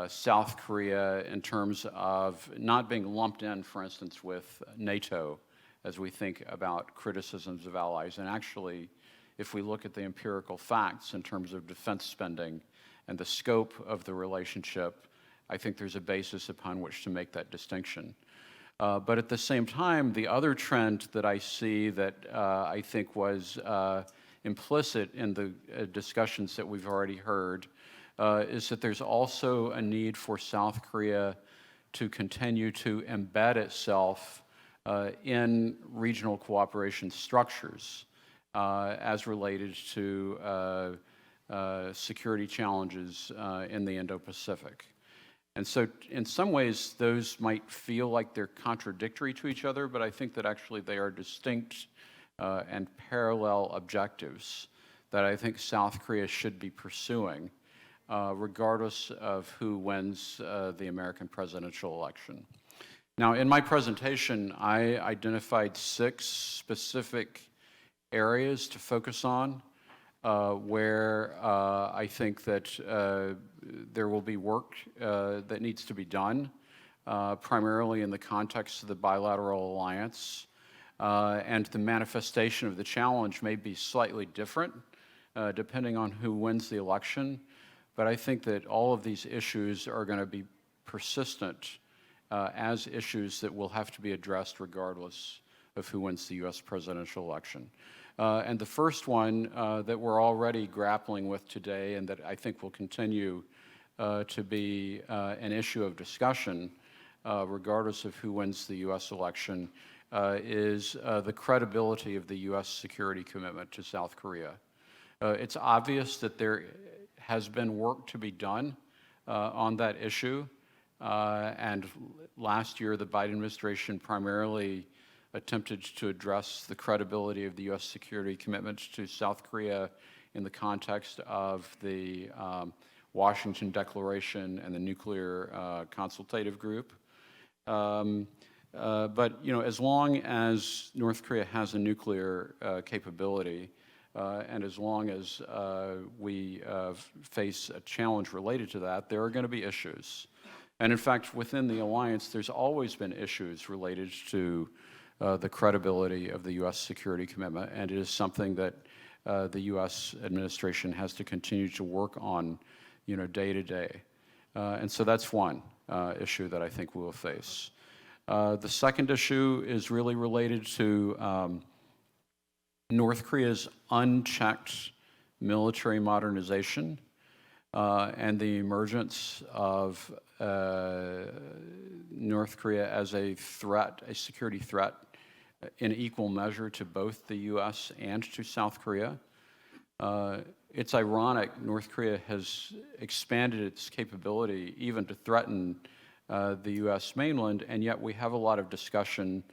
[SPEAKER 5] South Korea in terms of not being lumped in, for instance, with NATO as we think about criticisms of allies. And actually, if we look at the empirical facts in terms of defense spending and the scope of the relationship, I think there's a basis upon which to make that distinction. But at the same time, the other trend that I see that I think was implicit in the discussions that we've already heard is that there's also a need for South Korea to continue to embed itself in regional cooperation structures as related to security challenges in the Indo-Pacific. And so in some ways, those might feel like they're contradictory to each other, but I think that actually they are distinct and parallel objectives that I think South Korea should be pursuing, regardless of who wins the American presidential election. Now, in my presentation, I identified 6 specific areas to focus on where I think that there will be work that needs to be done, primarily in the context of the bilateral alliance. And the manifestation of the challenge may be slightly different depending on who wins the election. But I think that all of these issues are going to be persistent as issues that will have to be addressed regardless of who wins the U.S. presidential election. And the first one that we're already grappling with today and that I think will continue to be an issue of discussion regardless of who wins the U.S. election is the credibility of the U.S. security commitment to South Korea. It's obvious that there has been work to be done on that issue. And last year, the Biden administration primarily attempted to address the credibility of the U.S. security commitment to South Korea in the context of the Washington Declaration and the Nuclear Consultative Group. But as long as North Korea has a nuclear capability, and as long as we face a challenge related to that, there are going to be issues. And in fact, within the alliance, there's always been issues related to the credibility of the U.S. security commitment, and it is something that the U.S. administration has to continue to work on, day to day. And so that's one issue that I think we will face. The second issue is really related to North Korea's unchecked military modernization and the emergence of North Korea as a threat, a security threat, in equal measure to both the U.S. and to South Korea. It's ironic, North Korea has expanded its capability even to threaten the U.S. mainland, and yet we have a lot of discussion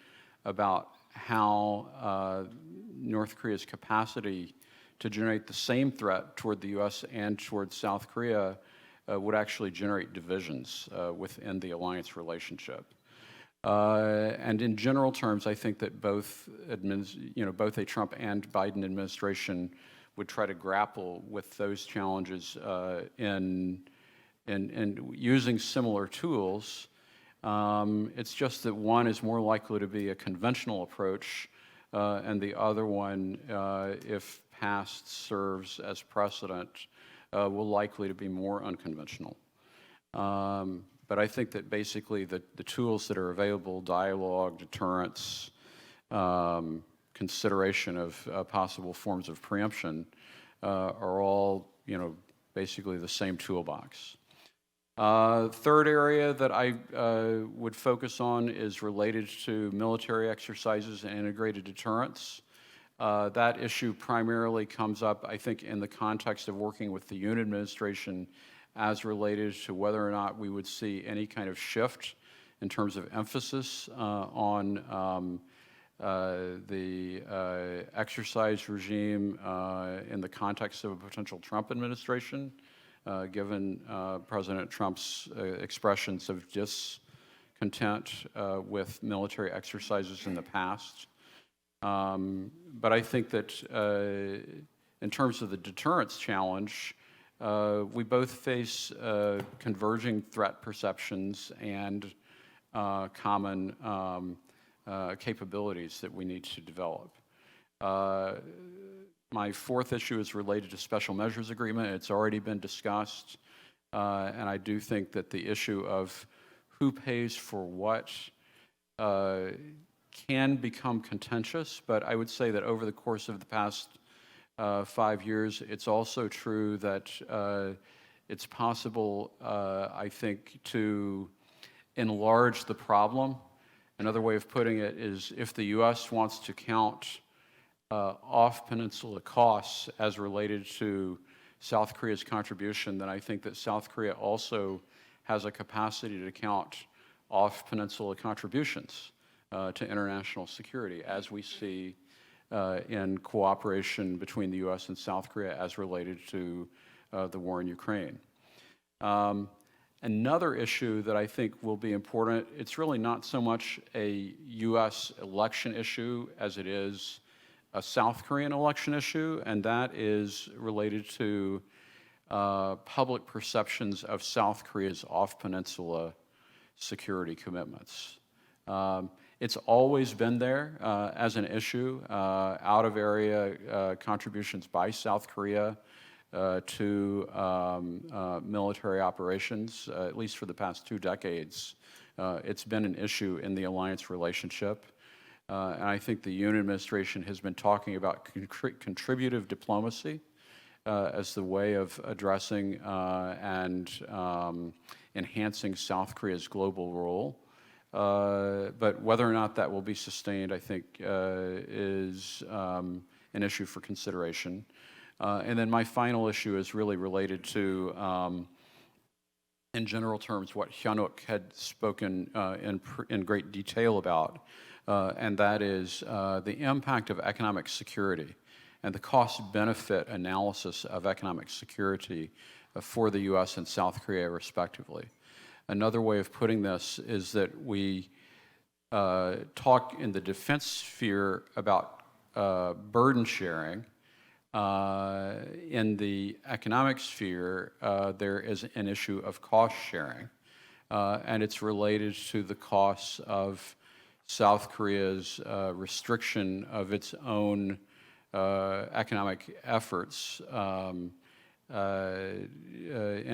[SPEAKER 5] about how North Korea's capacity to generate the same threat toward the U.S. and toward South Korea would actually generate divisions within the alliance relationship. And in general terms, I think that both a Trump and Biden administration would try to grapple with those challenges in using similar tools. It's just that one is more likely to be a conventional approach, and the other one, if passed, serves as precedent, will likely to be more unconventional. But I think that basically the tools that are available, dialogue, deterrence, consideration of possible forms of preemption, are all, basically the same toolbox. Third area that I would focus on is related to military exercises and integrated deterrence. That issue primarily comes up, I think, in the context of working with the Yoon administration as related to whether or not we would see any kind of shift in terms of emphasis on the exercise regime in the context of a potential Trump administration, given President Trump's expressions of discontent with military exercises in the past. But I think that in terms of the deterrence challenge, we both face converging threat perceptions and common capabilities that we need to develop. My fourth issue is related to special measures agreement. It's already been discussed, and I do think that the issue of who pays for what can become contentious, but I would say that over the course of the past 5 years, it's also true that it's possible, I think, to enlarge the problem. Another way of putting it is if the U.S. wants to count off-peninsula costs as related to South Korea's contribution, then I think that South Korea also has a capacity to count off-peninsula contributions to international security, as we see in cooperation between the U.S. and South Korea as related to the war in Ukraine. Another issue that I think will be important, it's really not so much a U.S. election issue as it is a South Korean election issue, and that is related to public perceptions of South Korea's off-peninsula security commitments. It's always been there as an issue, out-of-area contributions by South Korea to military operations, at least for the past 2 decades. It's been an issue in the alliance relationship. And I think the Yoon administration has been talking about contributive diplomacy as the way of addressing and enhancing South Korea's global role. But whether or not that will be sustained, I think, is an issue for consideration. And then my final issue is really related to, in general terms, what Hyunwook had spoken in great detail about, and that is the impact of economic security and the cost-benefit analysis of economic security for the U.S. and South Korea, respectively. Another way of putting this is that we talk in the defense sphere about burden sharing. In the economic sphere, there is an issue of cost sharing, and it's related to the costs of South Korea's restriction of its own economic efforts in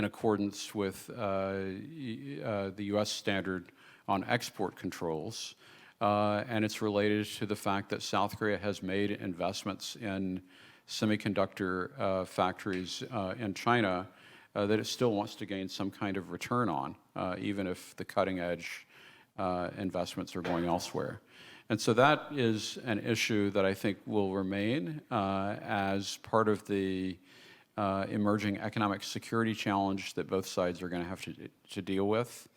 [SPEAKER 5] accordance with the U.S. standard on export controls. And it's related to the fact that South Korea has made investments in semiconductor factories in China that it still wants to gain some kind of return on, even if the cutting edge investments are going elsewhere. And so that is an issue that I think will remain as part of the emerging economic security challenge that both sides are going to have to deal with.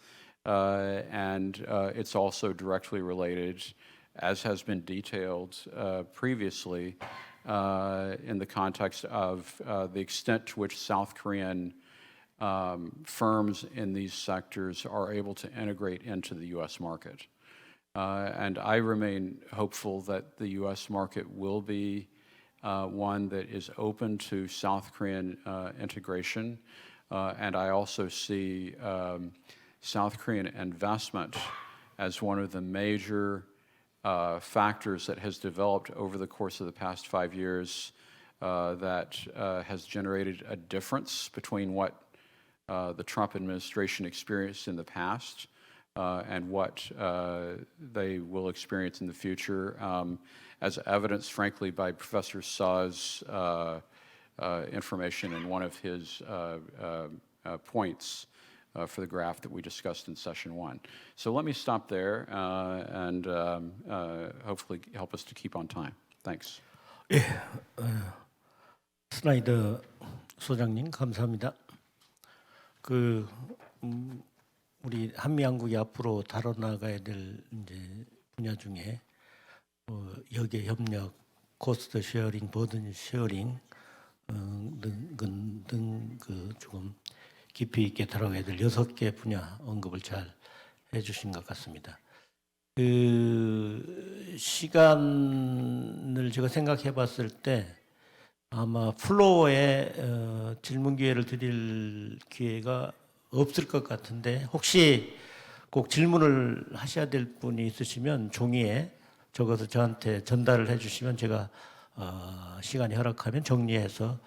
[SPEAKER 5] And it's also directly related, as has been detailed previously, in the context of the extent to which South Korean firms in these sectors are able to integrate into the U.S. market. And I remain hopeful that the U.S. market will be one that is open to South Korean integration. And I also see South Korean investment as one of the major factors that has developed over the course of the past 5 years that has generated a difference between what the Trump administration experienced in the past and what they will experience in the future, as evidenced, frankly, by Professor Saw's information in one of his points for the graph that we discussed in session 1. So let me stop there and hopefully help us to keep on time. Thanks.
[SPEAKER 2] 스나이더 소장님 감사합니다. 우리 한미 양국이 앞으로 다뤄나가야 될 이제 분야 중에 역의 협력, 코스트 쉐어링, 버든 쉐어링 등 조금 깊이 있게 다뤄야 될 6개 분야 언급을 잘 해주신 것 같습니다. 그 시간을 제가 생각해 봤을 때 아마 플로어에 질문 기회를 드릴 기회가 없을 것 같은데 혹시 꼭 질문을 하셔야 될 분이 있으시면 종이에 적어서 저한테 전달을 해주시면 제가 시간이 허락하면 정리해서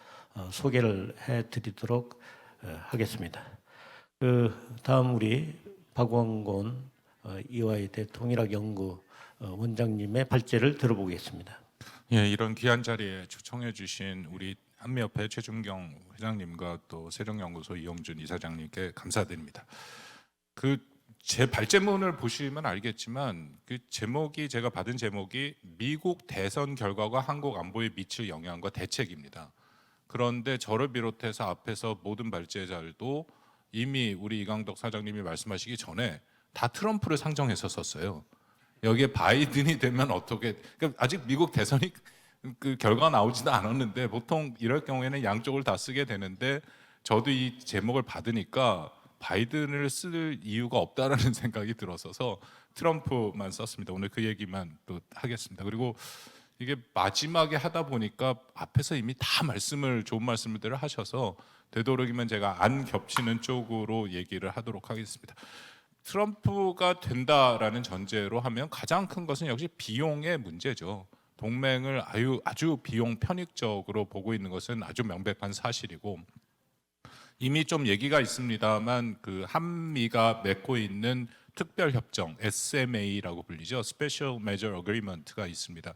[SPEAKER 2] 소개를 해드리도록 하겠습니다. 그 다음 우리 박원곤 이화여대 통일학연구 원장님의 발제를 들어보겠습니다.
[SPEAKER 6] 예, 이런 귀한 자리에 초청해 주신 우리 한미협회 최준경 회장님과 또 세종연구소 이용준 이사장님께 감사드립니다. 제 발제문을 보시면 알겠지만 그 제목이 제가 받은 제목이 미국 대선 결과가 한국 안보에 미칠 영향과 대책입니다. 그런데 저를 비롯해서 앞에서 모든 발제자들도 이미 우리 이강덕 사장님이 말씀하시기 전에 다 트럼프를 상정해서 썼어요. 여기에 바이든이 되면 어떻게? 그러니까 아직 미국 대선이 그 결과가 나오지도 않았는데 보통 이럴 경우에는 양쪽을 다 쓰게 되는데 저도 이 제목을 받으니까 바이든을 쓸 이유가 없다라는 생각이 들어서서 트럼프만 썼습니다. 오늘 그 얘기만 또 하겠습니다. 그리고 이게 마지막에 하다 보니까 앞에서 이미 다 좋은 말씀들을 하셔서 되도록이면 제가 안 겹치는 쪽으로 얘기를 하도록 하겠습니다. 트럼프가 된다라는 전제로 하면 가장 큰 것은 역시 비용의 문제죠. 동맹을 아주 비용 편익적으로 보고 있는 것은 아주 명백한 사실이고 이미 좀 얘기가 있습니다만 그 한미가 맺고 있는 특별협정 SMA라고 불리죠. Special Measure Agreement가 있습니다.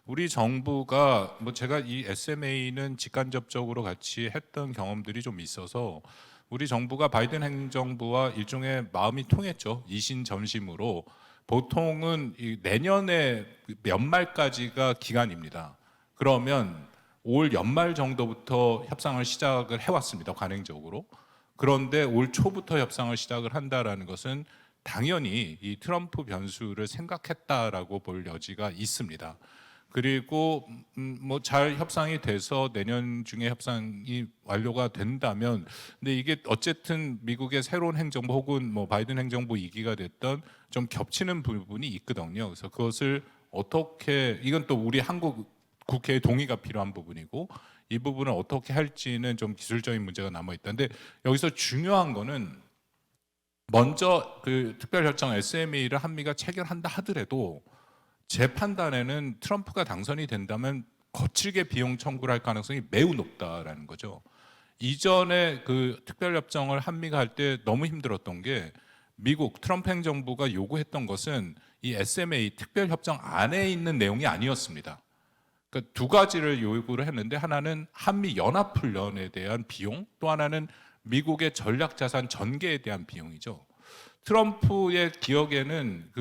[SPEAKER 6] 우리 정부가 제가 이 SMA는 직간접적으로 같이 했던 경험들이 좀 있어서 우리 정부가 바이든 행정부와 일종의 마음이 통했죠. 이신점심으로 보통은 내년에 연말까지가 기간입니다. 그러면 올 연말 정도부터 협상을 시작을 해왔습니다. 관행적으로. 그런데 올 초부터 협상을 시작을 한다라는 것은 당연히 이 트럼프 변수를 생각했다라고 볼 여지가 있습니다. 그리고 잘 협상이 돼서 내년 중에 협상이 완료가 된다면, 근데 이게 어쨌든 미국의 새로운 행정부 혹은 바이든 행정부 2기가 됐던 좀 겹치는 부분이 있거든요. 그래서 그것을 어떻게, 이건 또 우리 한국 국회의 동의가 필요한 부분이고 이 부분을 어떻게 할지는 좀 기술적인 문제가 남아 있다는데 여기서 중요한 거는 먼저 그 특별협정 SMA를 한미가 체결한다 하더라도 제 판단에는 트럼프가 당선이 된다면 거칠게 비용 청구를 할 가능성이 매우 높다라는 거죠. 이전에 그 특별협정을 한미가 할 때 너무 힘들었던 게 미국 트럼프 행정부가 요구했던 것은 이 SMA 특별협정 안에 있는 내용이 아니었습니다. 그러니까 두 가지를 요구를 했는데 하나는 한미 연합훈련에 대한 비용, 또 하나는 미국의 전략자산 전개에 대한 비용이죠. 트럼프의 기억에는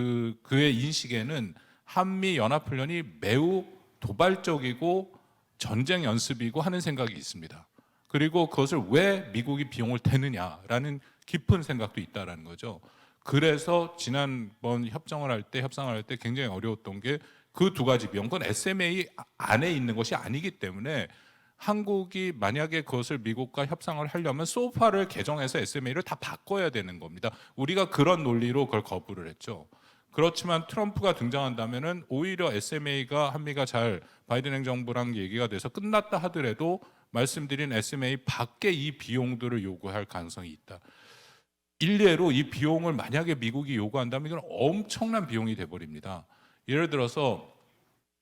[SPEAKER 6] 그의 인식에는 한미 연합훈련이 매우 도발적이고 전쟁 연습이고 하는 생각이 있습니다. 그리고 그것을 왜 미국이 비용을 대느냐라는 깊은 생각도 있다라는 거죠. 그래서 지난번 협상을 할 때 굉장히 어려웠던 게 그 두 가지 비용, 그건 SMA 안에 있는 것이 아니기 때문에 한국이 만약에 그것을 미국과 협상을 하려면 소파를 개정해서 SMA를 다 바꿔야 되는 겁니다. 우리가 그런 논리로 그걸 거부를 했죠. 그렇지만 트럼프가 등장한다면은 오히려 SMA가 한미가 잘 바이든 행정부랑 얘기가 돼서 끝났다 하더라도 말씀드린 SMA 밖에 이 비용들을 요구할 가능성이 있다. 일례로 이 비용을 만약에 미국이 요구한다면 이건 엄청난 비용이 돼버립니다. 예를 들어서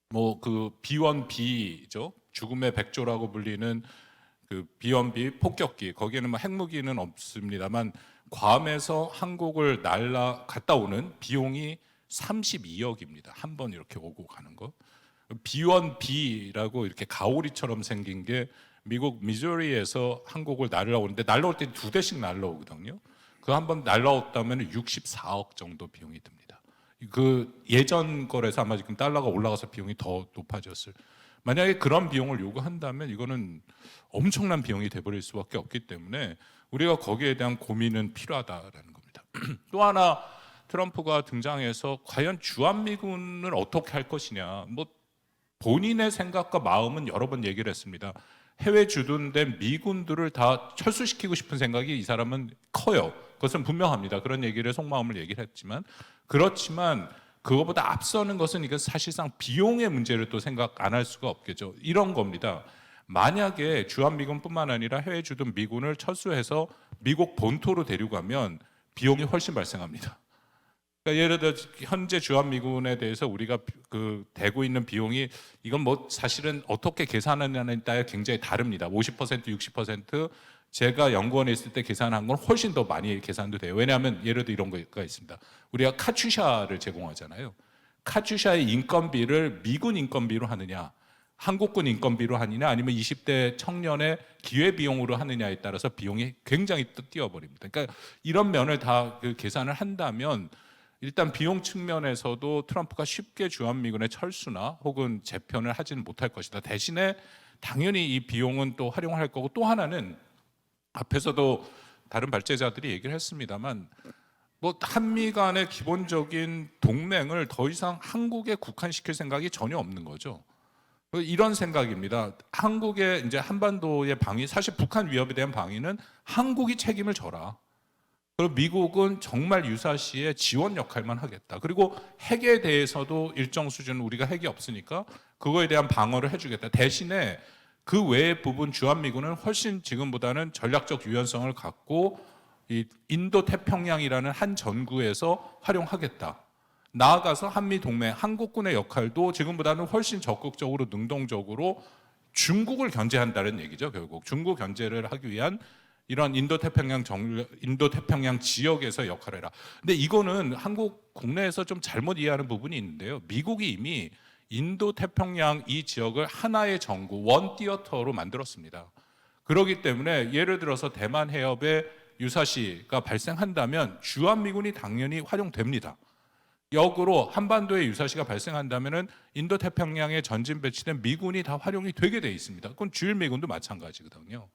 [SPEAKER 6] 그 B1B죠, 죽음의 백조라고 불리는 그 B1B 폭격기, 거기에는 핵무기는 없습니다만 괌에서 한국을 갔다 오는 비용이 32억입니다. 한 번 이렇게 오고 가는 거. B1B라고 이렇게 가오리처럼 생긴 게 미국 미주리에서 한국을 날라오는데 날라올 때 2대씩 날라오거든요. 그 한 번 날라왔다면 64억 정도 비용이 듭니다. 그 예전 거래서 아마 지금 달러가 올라가서 비용이 더 높아졌을. 만약에 그런 비용을 요구한다면 이거는 엄청난 비용이 돼버릴 수밖에 없기 때문에 우리가 거기에 대한 고민은 필요하다라는 겁니다. 또 하나 트럼프가 등장해서 과연 주한미군을 어떻게 할 것이냐. 뭐 본인의 생각과 마음은 여러 번 얘기를 했습니다. 해외 주둔된 미군들을 다 철수시키고 싶은 생각이 이 사람은 커요. 그것은 분명합니다. 그런 얘기를 속마음을 얘기를 했지만, 그렇지만 그거보다 앞서는 것은 이건 사실상 비용의 문제를 또 생각 안 할 수가 없겠죠. 이런 겁니다. 만약에 주한미군뿐만 아니라 해외 주둔 미군을 철수해서 미국 본토로 데려가면 비용이 훨씬 발생합니다. 그러니까 예를 들어 현재 주한미군에 대해서 우리가 대고 있는 비용이, 이건 뭐 사실은 어떻게 계산하느냐에 따라 굉장히 다릅니다. 50%, 60% 제가 연구원에 있을 때 계산한 건 훨씬 더 많이 계산도 돼요. 왜냐하면 예를 들어 이런 거가 있습니다. 우리가 카츄샤를 제공하잖아요. 카츄샤의 인건비를 미군 인건비로 하느냐, 한국군 인건비로 하느냐, 아니면 20대 청년의 기회비용으로 하느냐에 따라서 비용이 굉장히 뛰어버립니다. 그러니까 이런 면을 다 계산을 한다면 일단 비용 측면에서도 트럼프가 쉽게 주한미군의 철수나 혹은 재편을 하지는 못할 것이다. 대신에 당연히 이 비용은 또 활용할 거고, 또 하나는 앞에서도 다른 발제자들이 얘기를 했습니다만, 뭐 한미 간의 기본적인 동맹을 더 이상 한국에 국한시킬 생각이 전혀 없는 거죠. 이런 생각입니다. 한국의 이제 한반도의 방위, 사실 북한 위협에 대한 방위는 한국이 책임을 져라. 그리고 미국은 정말 유사시에 지원 역할만 하겠다. 그리고 핵에 대해서도 일정 수준, 우리가 핵이 없으니까 그거에 대한 방어를 해주겠다. 대신에 그 외의 부분 주한미군은 훨씬 지금보다는 전략적 유연성을 갖고 이 인도 태평양이라는 한 전구에서 활용하겠다. 나아가서 한미 동맹, 한국군의 역할도 지금보다는 훨씬 적극적으로 능동적으로 중국을 견제한다는 얘기죠. 결국 중국 견제를 하기 위한 이런 인도 태평양 지역에서 역할을 해라. 근데 이거는 한국 국내에서 좀 잘못 이해하는 부분이 있는데요. 미국이 이미 인도 태평양 이 지역을 하나의 정구, 원 티어터로 만들었습니다. 그렇기 때문에 예를 들어서 대만 해협에 유사시가 발생한다면 주한미군이 당연히 활용됩니다. 역으로 한반도에 유사시가 발생한다면 인도 태평양에 전진 배치된 미군이 다 활용이 되게 돼 있습니다. 그건 주일미군도 마찬가지거든요.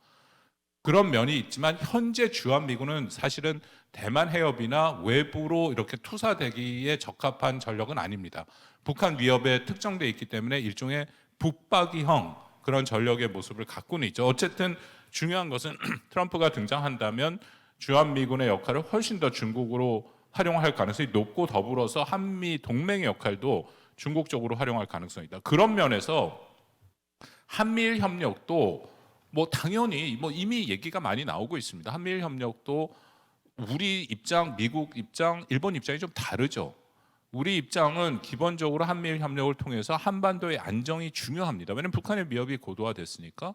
[SPEAKER 6] 그런 면이 있지만 현재 주한미군은 사실은 대만 해협이나 외부로 이렇게 투사되기에 적합한 전력은 아닙니다. 북한 위협에 특정돼 있기 때문에 일종의 붙박이형 그런 전력의 모습을 갖고는 있죠. 어쨌든 중요한 것은 트럼프가 등장한다면 주한미군의 역할을 훨씬 더 중국으로 활용할 가능성이 높고, 더불어서 한미 동맹의 역할도 중국 쪽으로 활용할 가능성이 있다. 그런 면에서 한미일 협력도 뭐 당연히 뭐 이미 얘기가 많이 나오고 있습니다. 한미일 협력도 우리 입장, 미국 입장, 일본 입장이 좀 다르죠. 우리 입장은 기본적으로 한미일 협력을 통해서 한반도의 안정이 중요합니다. 왜냐하면 북한의 위협이 고도화됐으니까.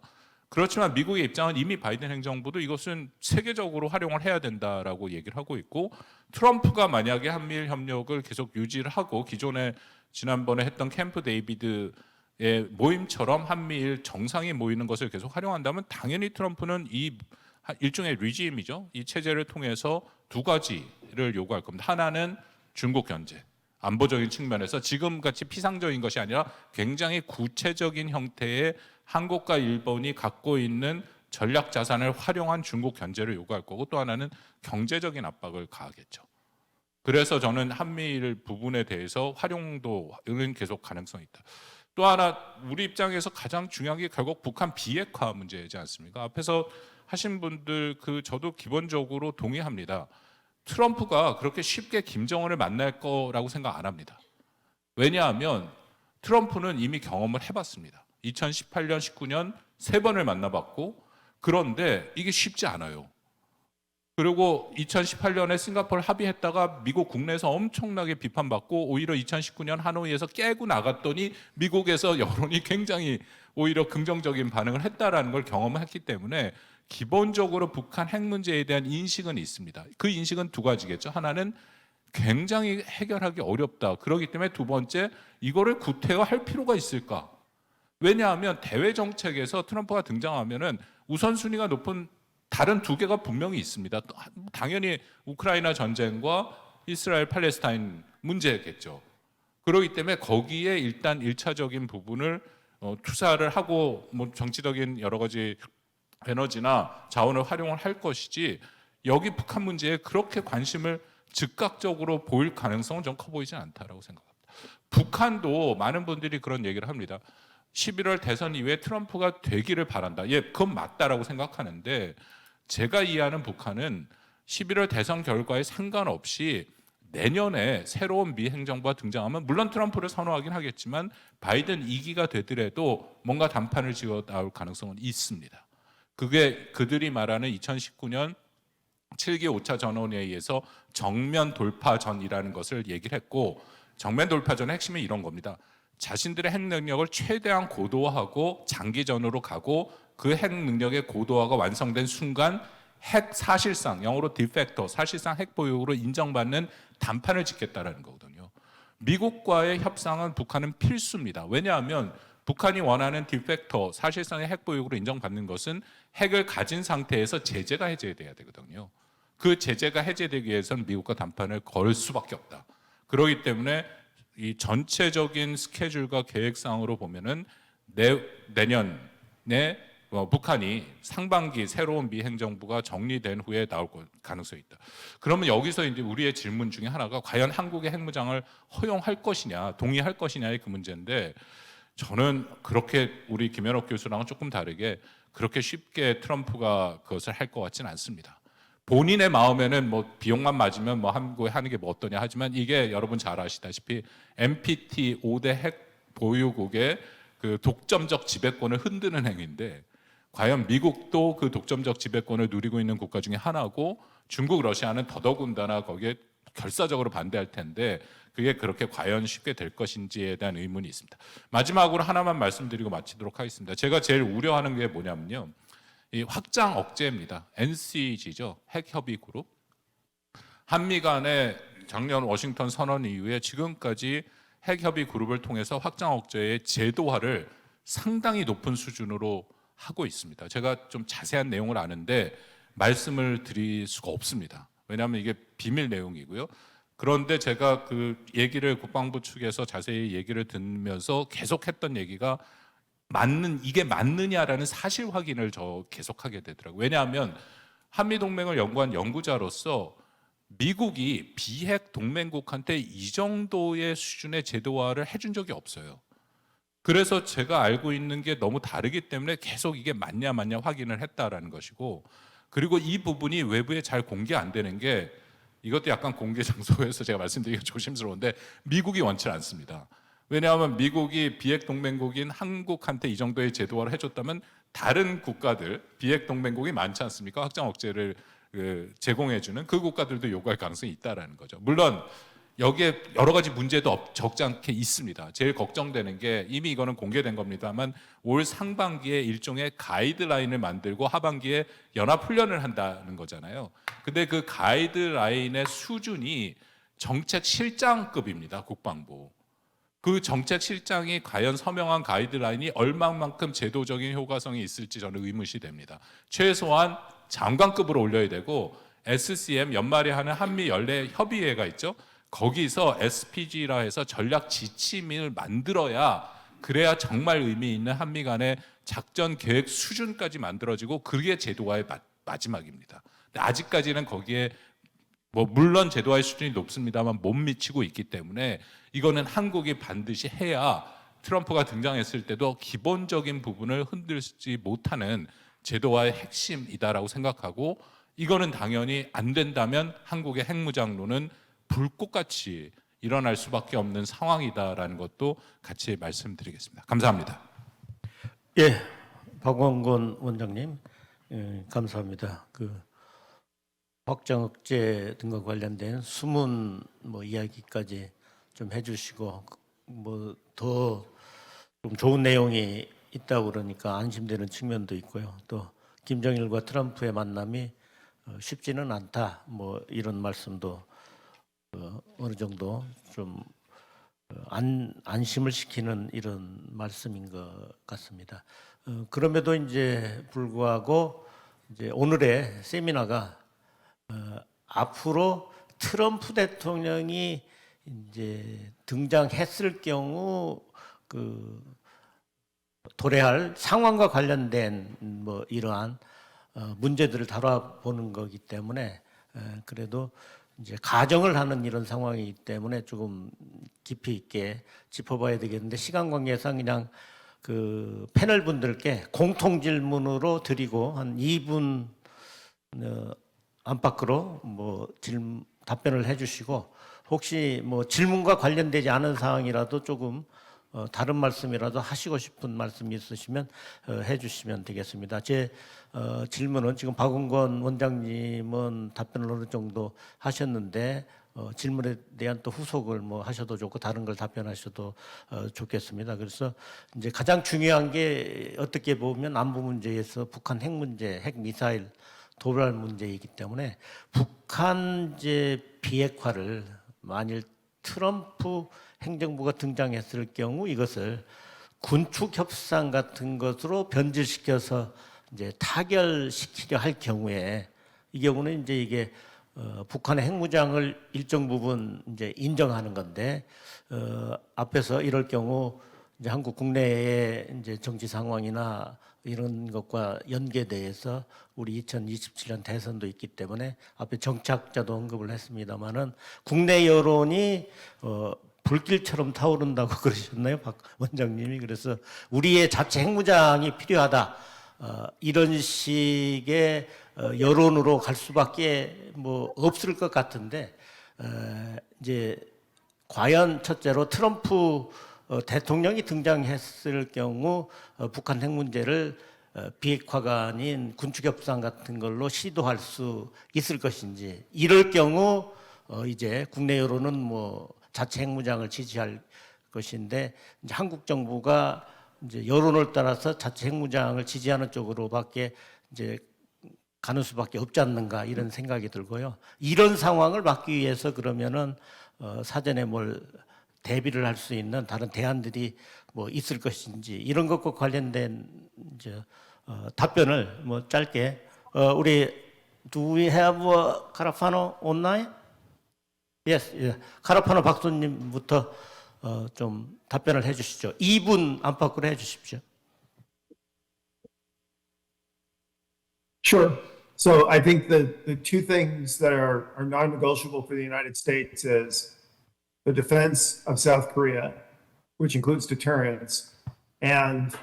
[SPEAKER 6] 그렇지만 미국의 입장은 이미 바이든 행정부도 이것은 세계적으로 활용을 해야 된다라고 얘기를 하고 있고, 트럼프가 만약에 한미일 협력을 계속 유지를 하고 기존에 지난번에 했던 캠프 데이비드 모임처럼 한미일 정상이 모이는 것을 계속 활용한다면 당연히 트럼프는 이 일종의 리짐이죠. 이 체제를 통해서 두 가지를 요구할 겁니다. 하나는 중국 견제, 안보적인 측면에서 지금같이 피상적인 것이 아니라 굉장히 구체적인 형태의 한국과 일본이 갖고 있는 전략 자산을 활용한 중국 견제를 요구할 거고, 또 하나는 경제적인 압박을 가하겠죠. 그래서 저는 한미일 부분에 대해서 활용도는 계속 가능성이 있다. 또 하나 우리 입장에서 가장 중요한 게 결국 북한 비핵화 문제이지 않습니까? 앞에서 하신 분들 저도 기본적으로 동의합니다. 트럼프가 그렇게 쉽게 김정은을 만날 거라고 생각 안 합니다. 왜냐하면 트럼프는 이미 경험을 해봤습니다. 2018년, 19년 3번을 만나봤고, 그런데 이게 쉽지 않아요. 그리고 2018년에 싱가포르 합의했다가 미국 국내에서 엄청나게 비판받고, 오히려 2019년 하노이에서 깨고 나갔더니 미국에서 여론이 굉장히 오히려 긍정적인 반응을 했다라는 걸 경험했기 때문에 기본적으로 북한 핵 문제에 대한 인식은 있습니다. 그 인식은 두 가지겠죠. 하나는 굉장히 해결하기 어렵다. 그렇기 때문에 두 번째, 이거를 구태화할 필요가 있을까? 왜냐하면 대외 정책에서 트럼프가 등장하면은 우선순위가 높은 다른 두 개가 분명히 있습니다. 당연히 우크라이나 전쟁과 이스라엘 팔레스타인 문제겠죠. 그렇기 때문에 거기에 일단 1차적인 부분을 투사를 하고 뭐 정치적인 여러 가지 에너지나 자원을 활용을 할 것이지, 여기 북한 문제에 그렇게 관심을 즉각적으로 보일 가능성은 좀 커 보이진 않다라고 생각합니다. 북한도 많은 분들이 그런 얘기를 합니다. 11월 대선 이후에 트럼프가 되기를 바란다. 예, 그건 맞다라고 생각하는데 제가 이해하는 북한은 11월 대선 결과에 상관없이 내년에 새로운 미 행정부가 등장하면 물론 트럼프를 선호하긴 하겠지만 바이든 2기가 되더라도 뭔가 단판을 지어 나올 가능성은 있습니다. 그게 그들이 말하는 2019년 7기 5차 전원회의에서 정면 돌파전이라는 것을 얘기를 했고 정면 돌파전의 핵심이 이런 겁니다. 자신들의 핵 능력을 최대한 고도화하고 장기전으로 가고 그 핵 능력의 고도화가 완성된 순간 핵 사실상 영어로 디팩토 사실상 핵 보유국으로 인정받는 단판을 짓겠다라는 거거든요. 미국과의 협상은 북한은 필수입니다. 왜냐하면 북한이 원하는 디팩토 사실상의 핵 보유국으로 인정받는 것은 핵을 가진 상태에서 제재가 해제돼야 되거든요. 그 제재가 해제되기 위해서는 미국과 단판을 걸 수밖에 없다. 그렇기 때문에 이 전체적인 스케줄과 계획상으로 보면은 내년에 북한이 상반기 새로운 미 행정부가 정리된 후에 나올 가능성이 있다. 그러면 여기서 이제 우리의 질문 중에 하나가 과연 한국의 핵무장을 허용할 것이냐, 동의할 것이냐의 그 문제인데 저는 그렇게 우리 김현옥 교수랑은 조금 다르게 그렇게 쉽게 트럼프가 그것을 할 것 같지는 않습니다. 본인의 마음에는 뭐 비용만 맞으면 뭐 한국에 하는 게 뭐 어떠냐 하지만 이게 여러분 잘 아시다시피 NPT 5대 핵 보유국의 그 독점적 지배권을 흔드는 행위인데 과연 미국도 그 독점적 지배권을 누리고 있는 국가 중에 하나고 중국, 러시아는 더더군다나 거기에 결사적으로 반대할 텐데 그게 그렇게 과연 쉽게 될 것인지에 대한 의문이 있습니다. 마지막으로 하나만 말씀드리고 마치도록 하겠습니다. 제가 제일 우려하는 게 뭐냐면요. 이 확장 억제입니다. NCG죠. 핵협의그룹. 한미 간의 작년 워싱턴 선언 이후에 지금까지 핵협의그룹을 통해서 확장 억제의 제도화를 상당히 높은 수준으로 하고 있습니다. 제가 좀 자세한 내용을 아는데 말씀을 드릴 수가 없습니다. 왜냐하면 이게 비밀 내용이고요. 그런데 제가 그 얘기를 국방부 측에서 자세히 얘기를 듣면서 계속했던 얘기가 이게 맞느냐라는 사실 확인을 저 계속하게 되더라고요. 왜냐하면 한미동맹을 연구한 연구자로서 미국이 비핵 동맹국한테 이 정도의 수준의 제도화를 해준 적이 없어요. 그래서 제가 알고 있는 게 너무 다르기 때문에 계속 이게 맞냐 확인을 했다라는 것이고 그리고 이 부분이 외부에 잘 공개 안 되는 게 이것도 약간 공개 장소에서 제가 말씀드리기가 조심스러운데 미국이 원치 않습니다. 왜냐하면 미국이 비핵 동맹국인 한국한테 이 정도의 제도화를 해줬다면 다른 국가들 비핵 동맹국이 많지 않습니까? 확장 억제를 제공해주는 그 국가들도 요구할 가능성이 있다라는 거죠. 물론 여기에 여러 가지 문제도 적지 않게 있습니다. 제일 걱정되는 게 이미 이거는 공개된 겁니다만 올 상반기에 일종의 가이드라인을 만들고 하반기에 연합훈련을 한다는 거잖아요. 근데 그 가이드라인의 수준이 정책실장급입니다. 국방부. 그 정책실장이 과연 서명한 가이드라인이 얼마만큼 제도적인 효과성이 있을지 저는 의문이 됩니다. 최소한 장관급으로 올려야 되고 SCM 연말에 하는 한미 연례 협의회가 있죠. 거기서 SPG라 해서 전략 지침을 만들어야 그래야 정말 의미 있는 한미 간의 작전 계획 수준까지 만들어지고 그게 제도화의 마지막입니다. 근데 아직까지는 거기에 뭐 물론 제도화의 수준이 높습니다만 못 미치고 있기 때문에 이거는 한국이 반드시 해야 트럼프가 등장했을 때도 기본적인 부분을 흔들지 못하는 제도화의 핵심이다라고 생각하고 이거는 당연히 안 된다면 한국의 핵무장론은 불꽃같이 일어날 수밖에 없는 상황이다라는 것도 같이 말씀드리겠습니다. 감사합니다.
[SPEAKER 2] 예, 박원건 원장님, 감사합니다. 그 확장 억제 등과 관련된 수문 이야기까지 좀 해주시고 뭐 더 좀 좋은 내용이 있다고 그러니까 안심되는 측면도 있고요. 또 김정일과 트럼프의 만남이 쉽지는 않다. 뭐 이런 말씀도 어느 정도 좀 안심을 시키는 이런 말씀인 것 같습니다. 그럼에도 이제 불구하고 이제 오늘의 세미나가 앞으로 트럼프 대통령이 이제 등장했을 경우 그 도래할 상황과 관련된 뭐 이러한 문제들을 다뤄보는 거기 때문에 그래도 이제 가정을 하는 이런 상황이기 때문에 조금 깊이 있게 짚어봐야 되겠는데 시간 관계상 그냥 그 패널 분들께 공통 질문으로 드리고 한 2분 안팎으로 뭐 답변을 해주시고 혹시 뭐 질문과 관련되지 않은 사항이라도 조금 다른 말씀이라도 하시고 싶은 말씀이 있으시면 해주시면 되겠습니다. 제 질문은 지금 박은권 원장님은 답변을 어느 정도 하셨는데 질문에 대한 또 후속을 뭐 하셔도 좋고 다른 걸 답변하셔도 좋겠습니다. 그래서 이제 가장 중요한 게 어떻게 보면 안보 문제에서 북한 핵 문제, 핵 미사일 도발 문제이기 때문에 북한 이제 비핵화를 만일 트럼프 행정부가 등장했을 경우 이것을 군축 협상 같은 것으로 변질시켜서 이제 타결시키려 할 경우에 이 경우는 이제 이게 북한의 핵무장을 일정 부분 이제 인정하는 건데 앞에서 이럴 경우 이제 한국 국내의 이제 정치 상황이나 이런 것과 연계돼서 우리 2027년 대선도 있기 때문에 앞에 정치학자도 언급을 했습니다마는 국내 여론이 불길처럼 타오른다고 그러셨나요, 박 원장님이? 그래서 우리의 자체 핵무장이 필요하다. 이런 식의 여론으로 갈 수밖에 뭐 없을 것 같은데 이제 과연 첫째로 트럼프 대통령이 등장했을 경우 북한 핵 문제를 비핵화가 아닌 군축협상 같은 걸로 시도할 수 있을 것인지 이럴 경우 이제 국내 여론은 뭐 자체 핵무장을 지지할 것인데 이제 한국 정부가 이제 여론을 따라서 자체 핵무장을 지지하는 쪽으로밖에 이제 가는 수밖에 없지 않는가 이런 생각이 들고요. 이런 상황을 막기 위해서 그러면은 사전에 뭘 대비를 할 수 있는 다른 대안들이 뭐 있을 것인지 이런 것과 관련된 이제 답변을 뭐 짧게 우리 Do we have Carapano online? Yes, yeah. 카라파노 박사님부터 좀 답변을 해주시죠. 2분 안팎으로 해주십시오.
[SPEAKER 3] Sure. So I think the two things that are non-negotiable for the United States is the defense of South Korea, which includes deterrence, and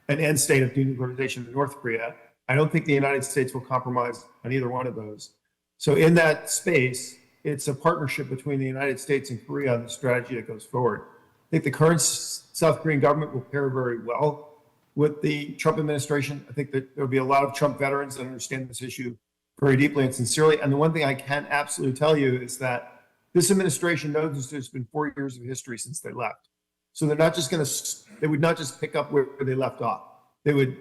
[SPEAKER 3] an end state of denuclearization of North Korea. I don't think the United States will compromise on either one of those. So in that space, it's a partnership between the United States and Korea on the strategy that goes forward. I think the current South Korean government will pair very well with the Trump administration. I think that there'll be a lot of Trump veterans that understand this issue very deeply and sincerely. And the one thing I can absolutely tell you is that this administration knows there's been 4 years of history since they left. So they're not just they would not just pick up where they left off. They would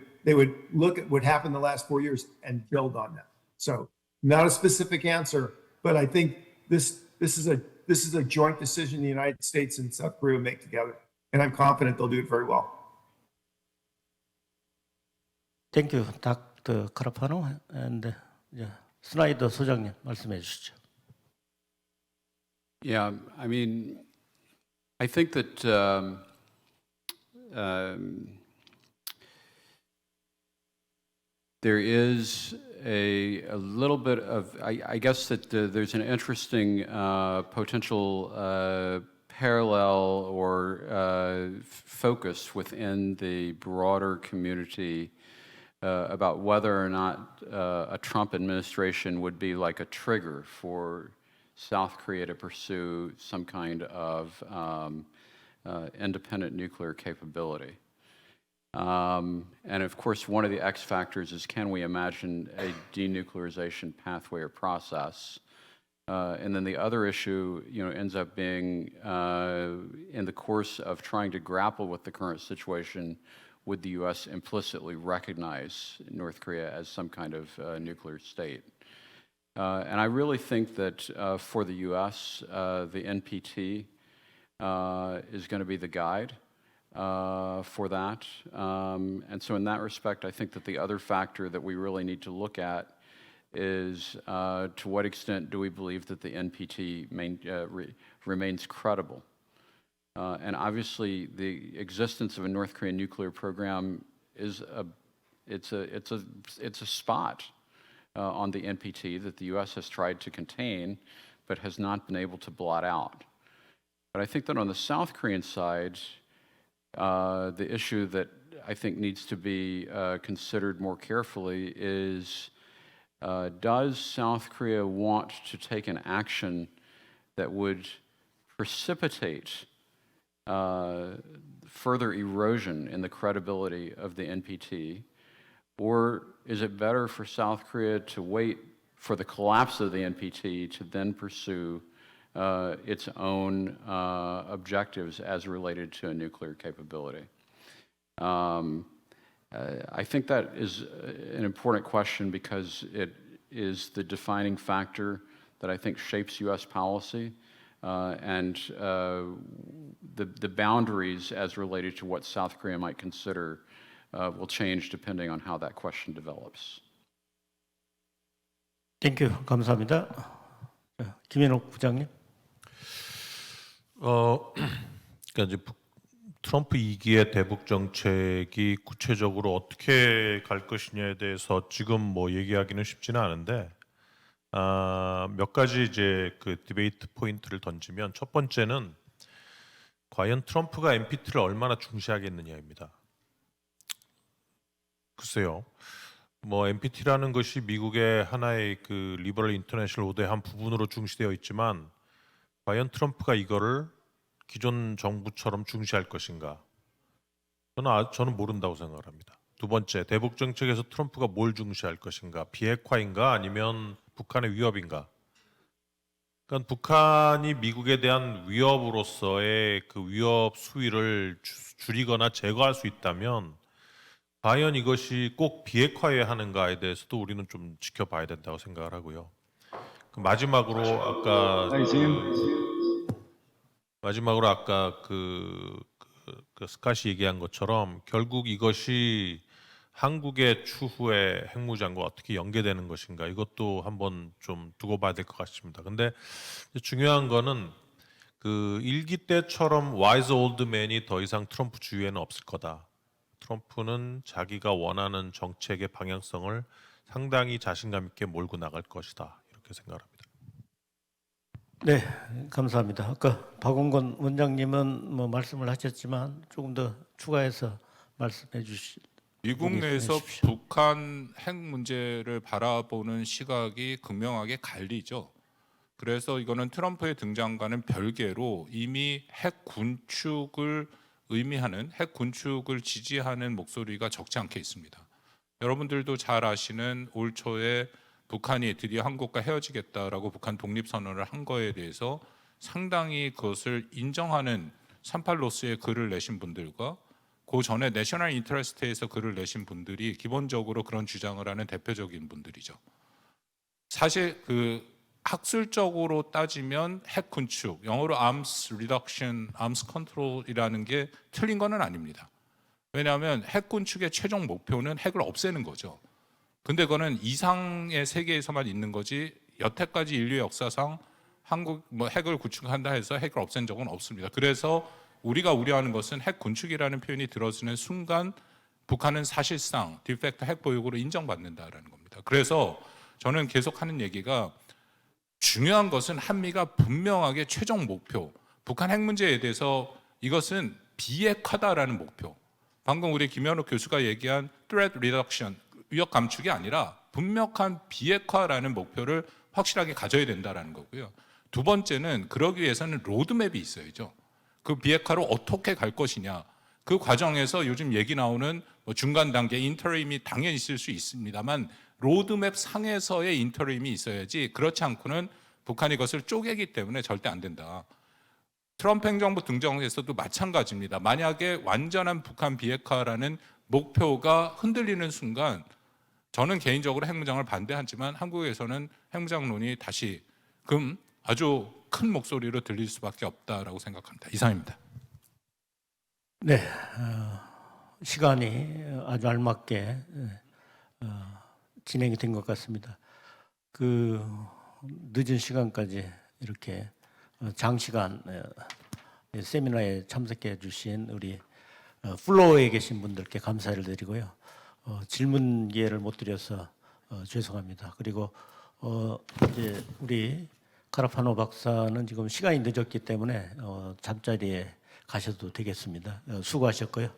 [SPEAKER 3] look at what happened the last 4 years and build on that. So not a specific answer, but I think this is a joint decision the United States and South Korea make together. And I'm confident they'll do it very well.
[SPEAKER 2] Thank you, Dr. Carapano. And 스나이더 소장님 말씀해 주시죠.
[SPEAKER 5] Yeah, I mean, I think that there is a little bit of, I guess that there's an interesting potential parallel or focus within the broader community about whether or not a Trump administration would be like a trigger for South Korea to pursue some kind of independent nuclear capability. And of course, one of the X factors is, can we imagine a denuclearization pathway or process? And then the other issue, ends up being in the course of trying to grapple with the current situation, would the U.S. implicitly recognize North Korea as some kind of nuclear state? And I really think that for the U.S., the NPT is going to be the guide for that. And so in that respect, I think that the other factor that we really need to look at is to what extent do we believe that the NPT remains credible? And obviously, the existence of a North Korean nuclear program is it's a spot on the NPT that the U.S. has tried to contain, but has not been able to blot out. But I think that on the South Korean side, the issue that I think needs to be considered more carefully is, does South Korea want to take an action that would precipitate further erosion in the credibility of the NPT? Or is it better for South Korea to wait for the collapse of the NPT to then pursue its own objectives as related to a nuclear capability? I think that is an important question because it is the defining factor that I think shapes U.S. policy and the boundaries as related to what South Korea might consider will change depending on how that question develops.
[SPEAKER 2] 땡큐 감사합니다. 자, 김현옥 부장님.
[SPEAKER 4] 그러니까 이제 트럼프 2기의 대북 정책이 구체적으로 어떻게 갈 것이냐에 대해서 지금 뭐 얘기하기는 쉽지는 않은데 몇 가지 이제 그 디베이트 포인트를 던지면 첫 번째는 과연 트럼프가 NPT를 얼마나 중시하겠느냐입니다. 글쎄요. 뭐 NPT라는 것이 미국의 하나의 그 리버럴 인터내셔널 오더의 한 부분으로 중시되어 있지만 과연 트럼프가 이거를 기존 정부처럼 중시할 것인가? 저는 모른다고 생각을 합니다. 두 번째, 대북 정책에서 트럼프가 뭘 중시할 것인가? 비핵화인가? 아니면 북한의 위협인가? 그러니까 북한이 미국에 대한 위협으로서의 그 위협 수위를 줄이거나 제거할 수 있다면 과연 이것이 꼭 비핵화해야 하는가에 대해서도 우리는 좀 지켜봐야 된다고 생각을 하고요. 마지막으로 아까 그 스캇이 얘기한 것처럼 결국 이것이 한국의 추후의 핵무장과 어떻게 연계되는 것인가 이것도 한번 좀 두고 봐야 될 것 같습니다. 근데 중요한 거는 그 일기 때처럼 와이즈 올드맨이 더 이상 트럼프 주위에는 없을 거다. 트럼프는 자기가 원하는 정책의 방향성을 상당히 자신감 있게 몰고 나갈 것이다. 이렇게 생각합니다.
[SPEAKER 2] 네, 감사합니다. 아까 박원건 원장님은 뭐 말씀을 하셨지만 조금 더 추가해서 말씀해 주실.
[SPEAKER 6] 미국 내에서
[SPEAKER 2] 주십시오.
[SPEAKER 6] 북한 핵 문제를 바라보는 시각이 극명하게 갈리죠. 그래서 이거는 트럼프의 등장과는 별개로 이미 핵 군축을 의미하는 핵 군축을 지지하는 목소리가 적지 않게 있습니다. 여러분들도 잘 아시는 올 초에 북한이 드디어 한국과 헤어지겠다라고 북한 독립선언을 한 거에 대해서 상당히 그것을 인정하는 38로스의 글을 내신 분들과 그 전에 내셔널 인터레스트에서 글을 내신 분들이 기본적으로 그런 주장을 하는 대표적인 분들이죠. 사실 그 학술적으로 따지면 핵 군축, 영어로 arms reduction, arms control이라는 게 틀린 거는 아닙니다. 왜냐하면 핵 군축의 최종 목표는 핵을 없애는 거죠. 근데 그거는 이상의 세계에서만 있는 거지 여태까지 인류의 역사상 한국 뭐 핵을 구축한다 해서 핵을 없앤 적은 없습니다. 그래서 우리가 우려하는 것은 핵 군축이라는 표현이 들어지는 순간 북한은 사실상 디팩트 핵 보유국으로 인정받는다라는 겁니다. 그래서 저는 계속 하는 얘기가 중요한 것은 한미가 분명하게 최종 목표, 북한 핵 문제에 대해서 이것은 비핵화다라는 목표. 방금 우리 김현욱 교수가 얘기한 threat reduction, 위협 감축이 아니라 분명한 비핵화라는 목표를 확실하게 가져야 된다라는 거고요. 두 번째는 그러기 위해서는 로드맵이 있어야죠. 그 비핵화로 어떻게 갈 것이냐. 그 과정에서 요즘 얘기 나오는 뭐 중간 단계 인터림이 당연히 있을 수 있습니다만 로드맵 상에서의 인터림이 있어야지 그렇지 않고는 북한이 그것을 쪼개기 때문에 절대 안 된다. 트럼프 행정부 등장에서도 마찬가지입니다. 만약에 완전한 북한 비핵화라는 목표가 흔들리는 순간 저는 개인적으로 핵무장을 반대하지만 한국에서는 핵무장론이 다시금 아주 큰 목소리로 들릴 수밖에 없다라고 생각합니다. 이상입니다.
[SPEAKER 2] 네, 시간이 아주 알맞게 진행이 된 것 같습니다. 그 늦은 시간까지 이렇게 장시간 세미나에 참석해 주신 우리 플로어에 계신 분들께 감사를 드리고요. 질문 기회를 못 드려서 죄송합니다. 그리고 이제 우리 카라파노 박사는 지금 시간이 늦었기 때문에 잠자리에 가셔도 되겠습니다. 수고하셨고요.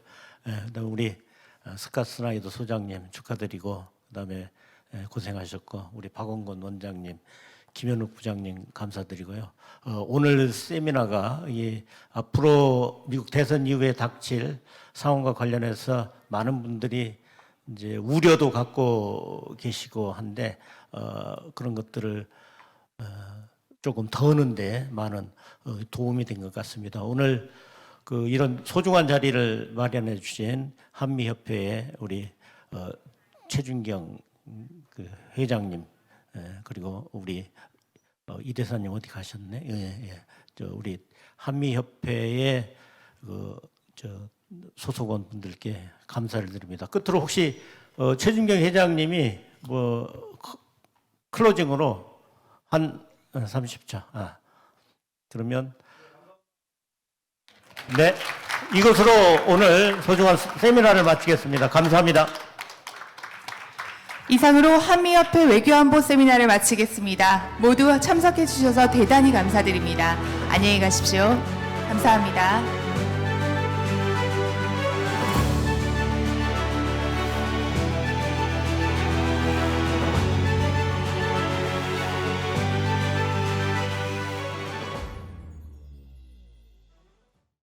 [SPEAKER 2] 그다음에 우리 스캇 스나이더 소장님 축하드리고, 그다음에 고생하셨고, 우리 박원건 원장님, 김현욱 부장님 감사드리고요. 오늘 세미나가 앞으로 미국 대선 이후에 닥칠 상황과 관련해서 많은 분들이 이제 우려도 갖고 계시고 한데 그런 것들을 조금 더는데 많은 도움이 된 것 같습니다. 오늘 이런 소중한 자리를 마련해 주신 한미협회의 우리 최준경 회장님, 그리고 우리 이 대사님 어디 가셨네? 예. 우리 한미협회의 소속원 분들께 감사를 드립니다. 끝으로 혹시 최준경 회장님이 클로징으로 한 30초. 그러면 네, 이것으로 오늘 소중한 세미나를 마치겠습니다. 감사합니다.
[SPEAKER 1] 이상으로 한미협회 외교안보 세미나를 마치겠습니다. 모두 참석해 주셔서 대단히 감사드립니다. 안녕히 가십시오. 감사합니다.